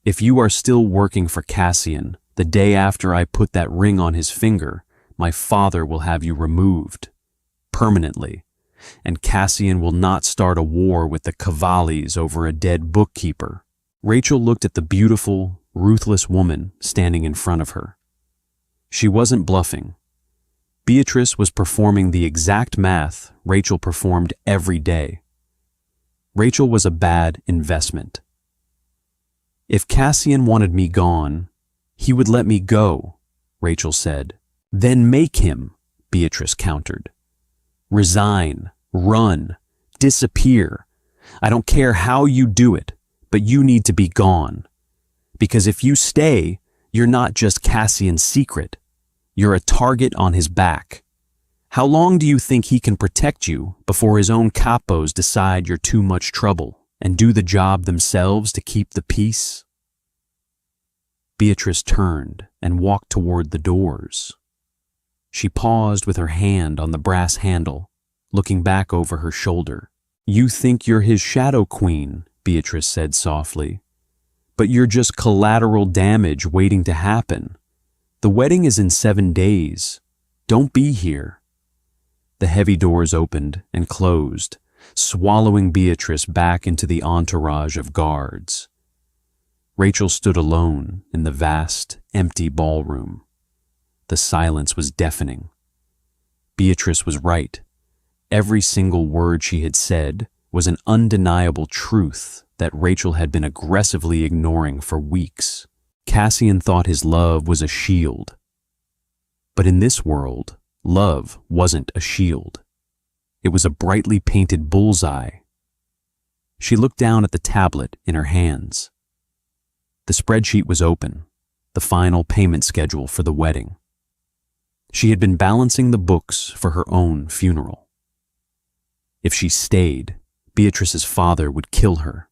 If you are still working for Cassian, the day after I put that ring on his finger, my father will have you removed. Permanently. And Cassian will not start a war with the Cavallis over a dead bookkeeper." Rachel looked at the beautiful, ruthless woman standing in front of her. She wasn't bluffing. Beatrice was performing the exact math Rachel performed every day. Rachel was a bad investment. If Cassian wanted me gone, he would let me go, Rachel said. Then make him, Beatrice countered. Resign, run, disappear. I don't care how you do it, but you need to be gone. Because if you stay, you're not just Cassian's secret. You're a target on his back. How long do you think he can protect you before his own capos decide you're too much trouble and do the job themselves to keep the peace? Beatrice turned and walked toward the doors. She paused with her hand on the brass handle, looking back over her shoulder. You think you're his shadow queen, Beatrice said softly. But you're just collateral damage waiting to happen. The wedding is in 7 days. Don't be here. The heavy doors opened and closed, swallowing Beatrice back into the entourage of guards. Rachel stood alone in the vast, empty ballroom. The silence was deafening. Beatrice was right. Every single word she had said was an undeniable truth that Rachel had been aggressively ignoring for weeks. Cassian thought his love was a shield. But in this world, love wasn't a shield. It was a brightly painted bullseye. She looked down at the tablet in her hands. The spreadsheet was open, the final payment schedule for the wedding. She had been balancing the books for her own funeral. If she stayed, Beatrice's father would kill her.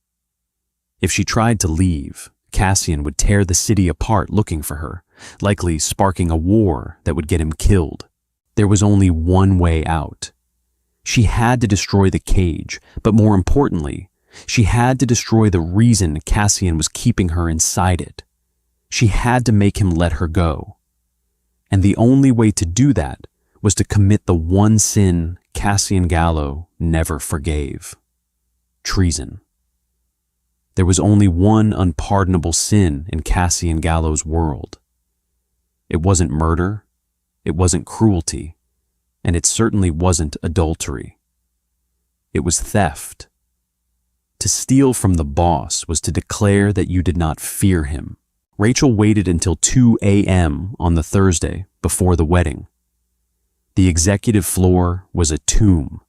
If she tried to leave, Cassian would tear the city apart looking for her, likely sparking a war that would get him killed. There was only one way out. She had to destroy the cage, but more importantly, she had to destroy the reason Cassian was keeping her inside it. She had to make him let her go. And the only way to do that was to commit the one sin Cassian Gallo never forgave: treason. There was only one unpardonable sin in Cassian Gallo's world. It wasn't murder, it wasn't cruelty, and it certainly wasn't adultery. It was theft. To steal from the boss was to declare that you did not fear him. Rachel waited until 2 a.m. on the Thursday before the wedding. The executive floor was a tomb.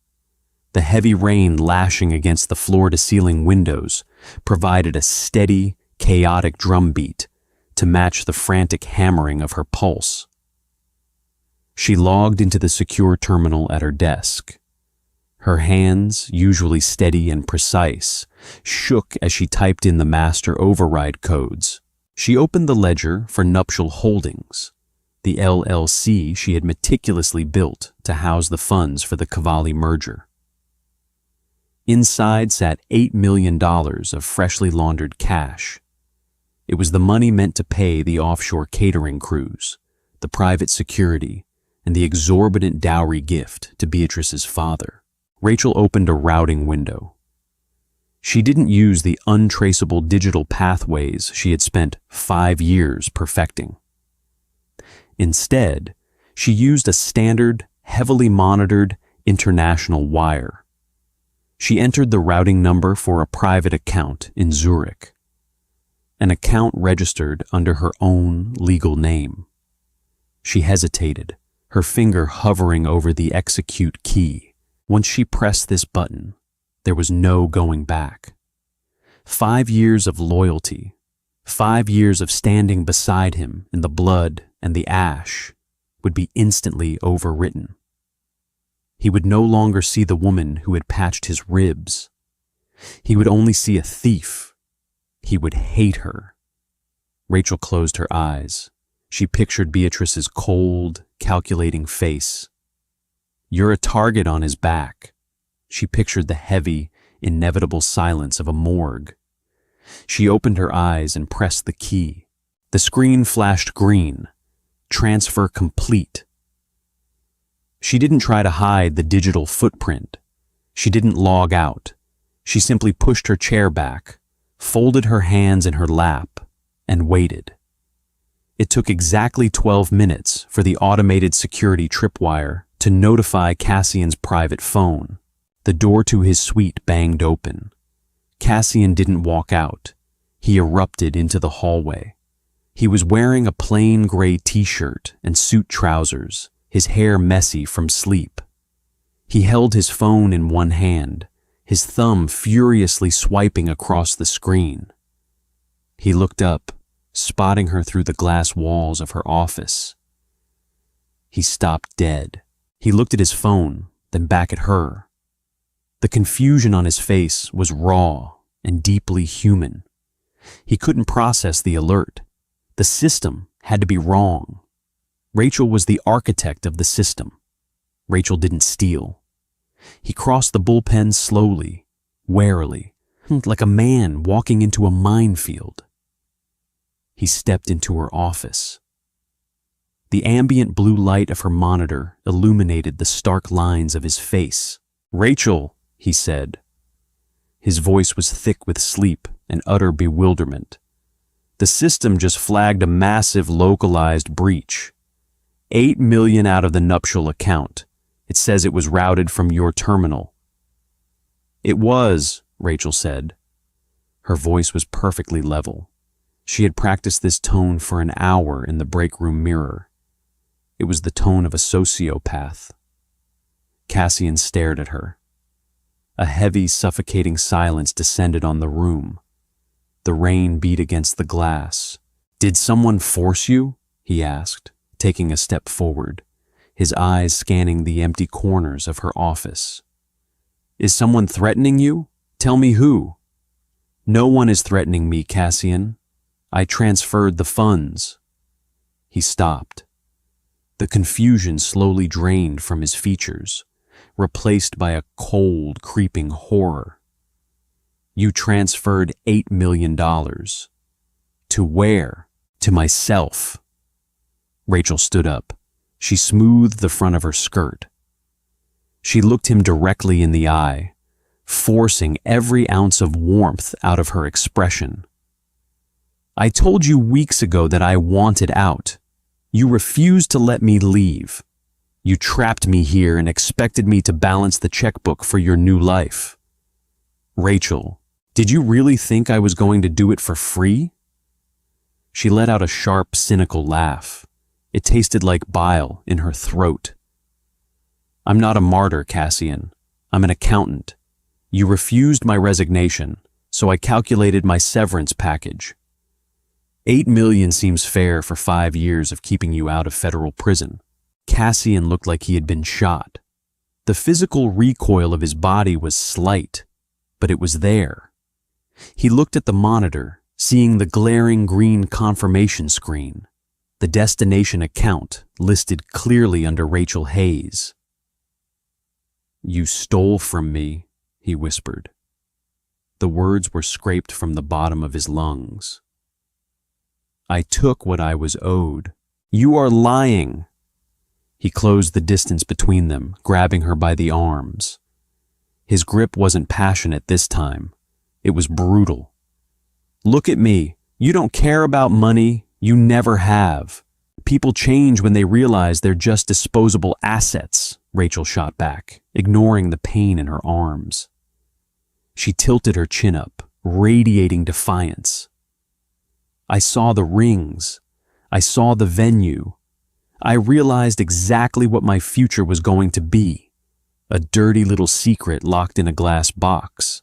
The heavy rain lashing against the floor-to-ceiling windows provided a steady, chaotic drumbeat to match the frantic hammering of her pulse. She logged into the secure terminal at her desk. Her hands, usually steady and precise, shook as she typed in the master override codes. She opened the ledger for Nuptial Holdings, the LLC she had meticulously built to house the funds for the Cavalli merger. Inside sat $8 million of freshly laundered cash. It was the money meant to pay the offshore catering crews, the private security, and the exorbitant dowry gift to Beatrice's father. Rachel opened a routing window. She didn't use the untraceable digital pathways she had spent 5 years perfecting. Instead, she used a standard, heavily monitored international wire. She entered the routing number for a private account in Zurich, an account registered under her own legal name. She hesitated, her finger hovering over the execute key. Once she pressed this button, there was no going back. 5 years of loyalty, 5 years of standing beside him in the blood and the ash would be instantly overwritten. He would no longer see the woman who had patched his ribs. He would only see a thief. He would hate her. Rachel closed her eyes. She pictured Beatrice's cold, calculating face. You're a target on his back. She pictured the heavy, inevitable silence of a morgue. She opened her eyes and pressed the key. The screen flashed green. Transfer complete. She didn't try to hide the digital footprint. She didn't log out. She simply pushed her chair back, folded her hands in her lap, and waited. It took exactly 12 minutes for the automated security tripwire to notify Cassian's private phone. The door to his suite banged open. Cassian didn't walk out. He erupted into the hallway. He was wearing a plain gray t-shirt and suit trousers, his hair messy from sleep. He held his phone in one hand, his thumb furiously swiping across the screen. He looked up, spotting her through the glass walls of her office. He stopped dead. He looked at his phone, then back at her. The confusion on his face was raw and deeply human. He couldn't process the alert. The system had to be wrong. Rachel was the architect of the system. Rachel didn't steal. He crossed the bullpen slowly, warily, like a man walking into a minefield. He stepped into her office. The ambient blue light of her monitor illuminated the stark lines of his face. "Rachel," he said. His voice was thick with sleep and utter bewilderment. "The system just flagged a massive localized breach. 8 million out of the nuptial account. It says it was routed from your terminal." "It was," Rachel said. Her voice was perfectly level. She had practiced this tone for an hour in the break room mirror. It was the tone of a sociopath. Cassian stared at her. A heavy, suffocating silence descended on the room. The rain beat against the glass. "Did someone force you?" he asked, taking a step forward, his eyes scanning the empty corners of her office. "Is someone threatening you? Tell me who." "No one is threatening me, Cassian. I transferred the funds." He stopped. The confusion slowly drained from his features, replaced by a cold, creeping horror. "You transferred $8 million. To where?" "To myself." Rachel stood up. She smoothed the front of her skirt. She looked him directly in the eye, forcing every ounce of warmth out of her expression. "I told you weeks ago that I wanted out. You refused to let me leave. You trapped me here and expected me to balance the checkbook for your new life. Rachel, did you really think I was going to do it for free?" She let out a sharp, cynical laugh. It tasted like bile in her throat. "I'm not a martyr, Cassian. I'm an accountant. You refused my resignation, so I calculated my severance package. 8 million seems fair for 5 years of keeping you out of federal prison." Cassian looked like he had been shot. The physical recoil of his body was slight, but it was there. He looked at the monitor, seeing the glaring green confirmation screen, the destination account listed clearly under Rachel Hayes. "You stole from me," he whispered. The words were scraped from the bottom of his lungs. "I took what I was owed." "You are lying." He closed the distance between them, grabbing her by the arms. His grip wasn't passionate this time. It was brutal. "Look at me. You don't care about money. You never have. People change when they realize they're just disposable assets," Rachel shot back, ignoring the pain in her arms. She tilted her chin up, radiating defiance. "I saw the rings. I saw the venue. I realized exactly what my future was going to be. A dirty little secret locked in a glass box.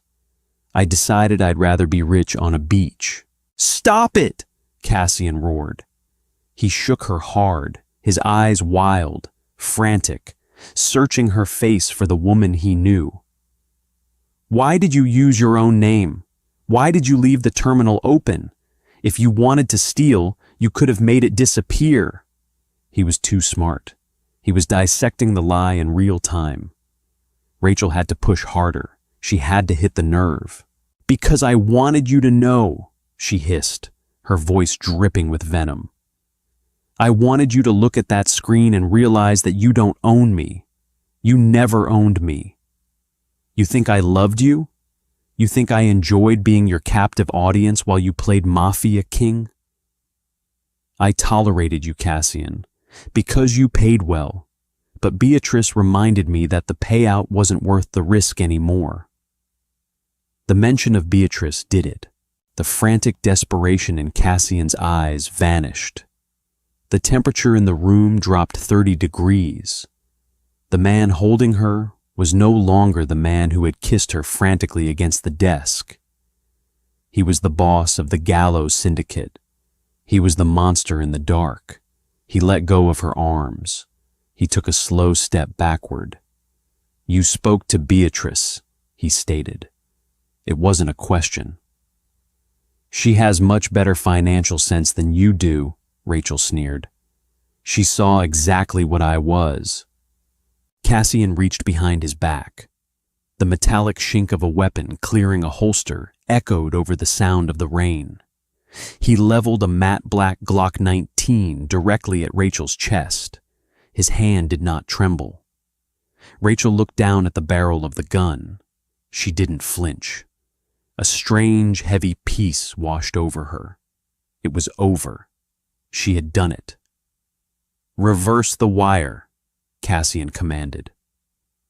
I decided I'd rather be rich on a beach." "Stop it!" Cassian roared. He shook her hard, his eyes wild, frantic, searching her face for the woman he knew. "Why did you use your own name? Why did you leave the terminal open? If you wanted to steal, you could have made it disappear." He was too smart. He was dissecting the lie in real time. Rachel had to push harder. She had to hit the nerve. "Because I wanted you to know," she hissed, her voice dripping with venom. "I wanted you to look at that screen and realize that you don't own me. You never owned me. You think I loved you? You think I enjoyed being your captive audience while you played Mafia king?" I tolerated you, Cassian, because you paid well, but Beatrice reminded me that the payout wasn't worth the risk anymore. The mention of Beatrice did it. The frantic desperation in Cassian's eyes vanished. The temperature in the room dropped 30 degrees. The man holding her was no longer the man who had kissed her frantically against the desk. He was the boss of the Gallows Syndicate. He was the monster in the dark. He let go of her arms. He took a slow step backward. "You spoke to Beatrice," he stated. It wasn't a question. "She has much better financial sense than you do," Rachel sneered. "She saw exactly what I was." Cassian reached behind his back. The metallic shink of a weapon clearing a holster echoed over the sound of the rain. He leveled a matte black Glock 19 directly at Rachel's chest. His hand did not tremble. Rachel looked down at the barrel of the gun. She didn't flinch. A strange, heavy peace washed over her. It was over. She had done it. "Reverse the wire," Cassian commanded.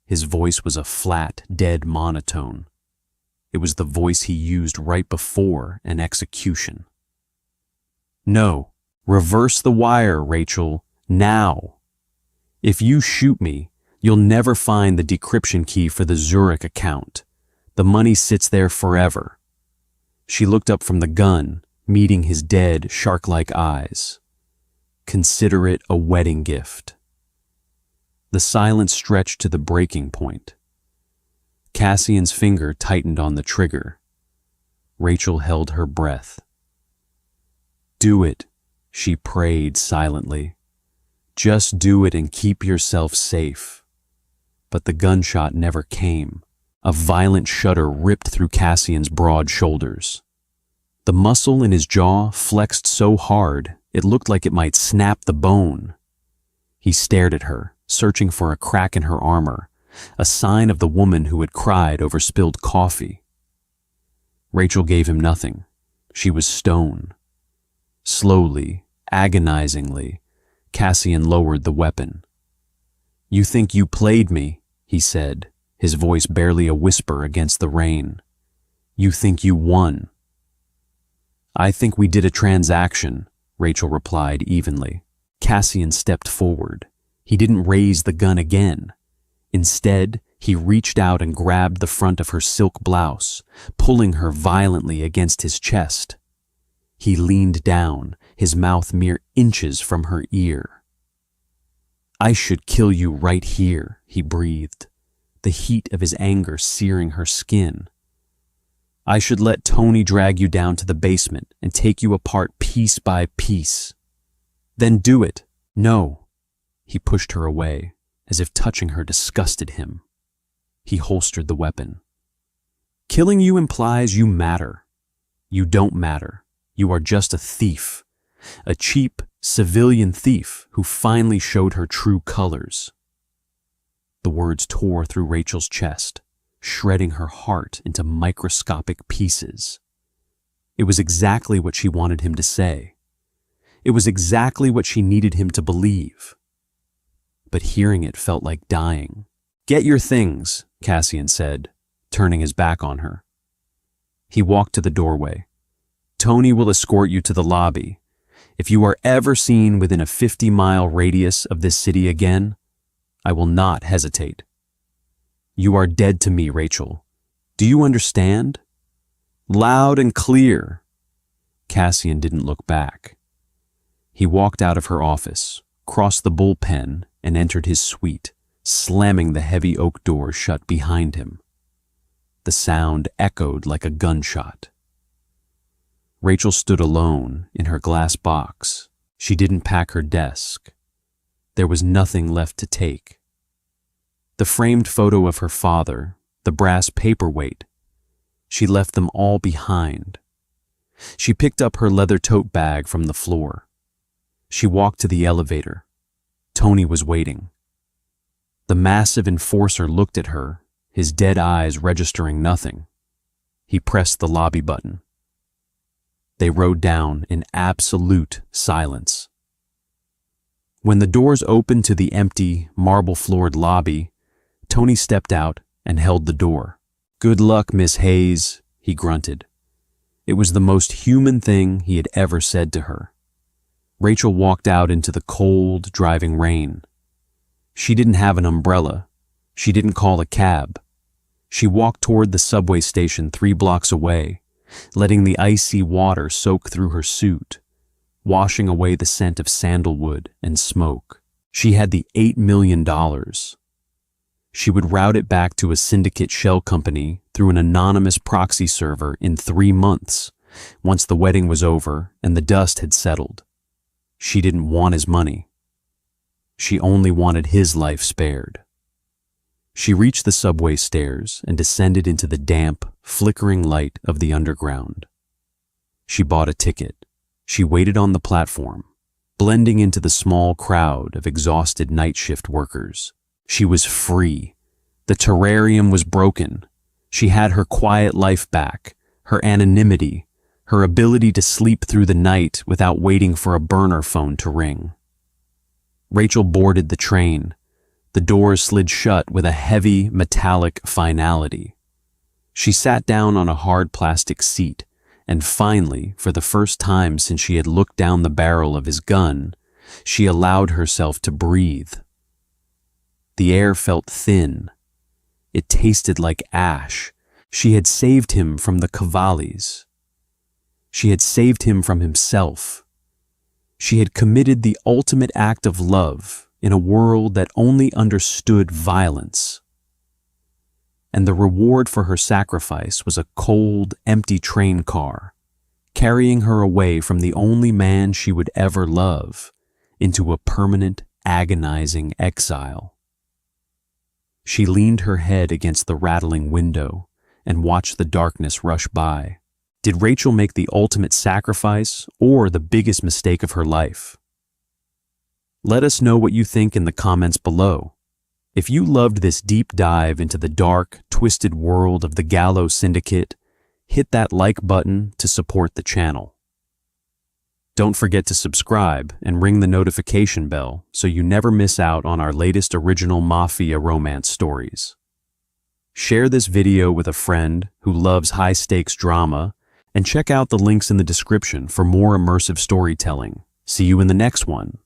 His voice was a flat, dead monotone. It was the voice he used right before an execution. "No, reverse the wire, Rachel, now. If you shoot me, you'll never find the decryption key for the Zurich account. The money sits there forever." She looked up from the gun, meeting his dead, shark-like eyes. "Consider it a wedding gift." The silence stretched to the breaking point. Cassian's finger tightened on the trigger. Rachel held her breath. "Do it," she prayed silently. "Just do it and keep yourself safe." But the gunshot never came. A violent shudder ripped through Cassian's broad shoulders. The muscle in his jaw flexed so hard it looked like it might snap the bone. He stared at her, searching for a crack in her armor, a sign of the woman who had cried over spilled coffee. Rachel gave him nothing. She was stone. Slowly, agonizingly, Cassian lowered the weapon. "You think you played me," he said, his voice barely a whisper against the rain. "You think you won." "I think we did a transaction," Rachel replied evenly. Cassian stepped forward. He didn't raise the gun again. Instead, he reached out and grabbed the front of her silk blouse, pulling her violently against his chest. He leaned down, his mouth mere inches from her ear. "I should kill you right here," he breathed, the heat of his anger searing her skin. "I should let Tony drag you down to the basement and take you apart piece by piece." "Then do it." "No." He pushed her away, as if touching her disgusted him. He holstered the weapon. "Killing you implies you matter. You don't matter. You are just a thief. A cheap, civilian thief who finally showed her true colors." The words tore through Rachel's chest, shredding her heart into microscopic pieces. It was exactly what she wanted him to say. It was exactly what she needed him to believe. But hearing it felt like dying. "Get your things," Cassian said, turning his back on her. He walked to the doorway. "Tony will escort you to the lobby. If you are ever seen within a 50-mile radius of this city again, I will not hesitate. You are dead to me, Rachel. Do you understand?" "Loud and clear." Cassian didn't look back. He walked out of her office, crossed the bullpen, and entered his suite, slamming the heavy oak door shut behind him. The sound echoed like a gunshot. Rachel stood alone in her glass box. She didn't pack her desk. There was nothing left to take. The framed photo of her father, the brass paperweight, she left them all behind. She picked up her leather tote bag from the floor. She walked to the elevator. Tony was waiting. The massive enforcer looked at her, his dead eyes registering nothing. He pressed the lobby button. they rode down in absolute silence. When the doors opened to the empty, marble-floored lobby, Tony stepped out and held the door. "Good luck, Miss Hayes," he grunted. It was the most human thing he had ever said to her. Rachel walked out into the cold, driving rain. She didn't have an umbrella. She didn't call a cab. She walked toward the subway station 3 blocks away, letting the icy water soak through her suit, washing away the scent of sandalwood and smoke. She had the $8 million. She would route it back to a syndicate shell company through an anonymous proxy server in 3 months, once the wedding was over and the dust had settled. She didn't want his money. She only wanted his life spared. She reached the subway stairs and descended into the damp, flickering light of the underground. She bought a ticket. She waited on the platform, blending into the small crowd of exhausted night shift workers. She was free. The terrarium was broken. She had her quiet life back, her anonymity, her ability to sleep through the night without waiting for a burner phone to ring. Rachel boarded the train. The doors slid shut with a heavy, metallic finality. She sat down on a hard plastic seat, and finally, for the first time since she had looked down the barrel of his gun, she allowed herself to breathe. The air felt thin. It tasted like ash. She had saved him from the Cavallis. She had saved him from himself. She had committed the ultimate act of love in a world that only understood violence. And the reward for her sacrifice was a cold, empty train car, carrying her away from the only man she would ever love into a permanent, agonizing exile. She leaned her head against the rattling window and watched the darkness rush by. Did Rachel make the ultimate sacrifice or the biggest mistake of her life? Let us know what you think in the comments below. If you loved this deep dive into the dark, twisted world of the Gallo Syndicate, hit that like button to support the channel. Don't forget to subscribe and ring the notification bell so you never miss out on our latest original Mafia romance stories. Share this video with a friend who loves high-stakes drama, and check out the links in the description for more immersive storytelling. See you in the next one.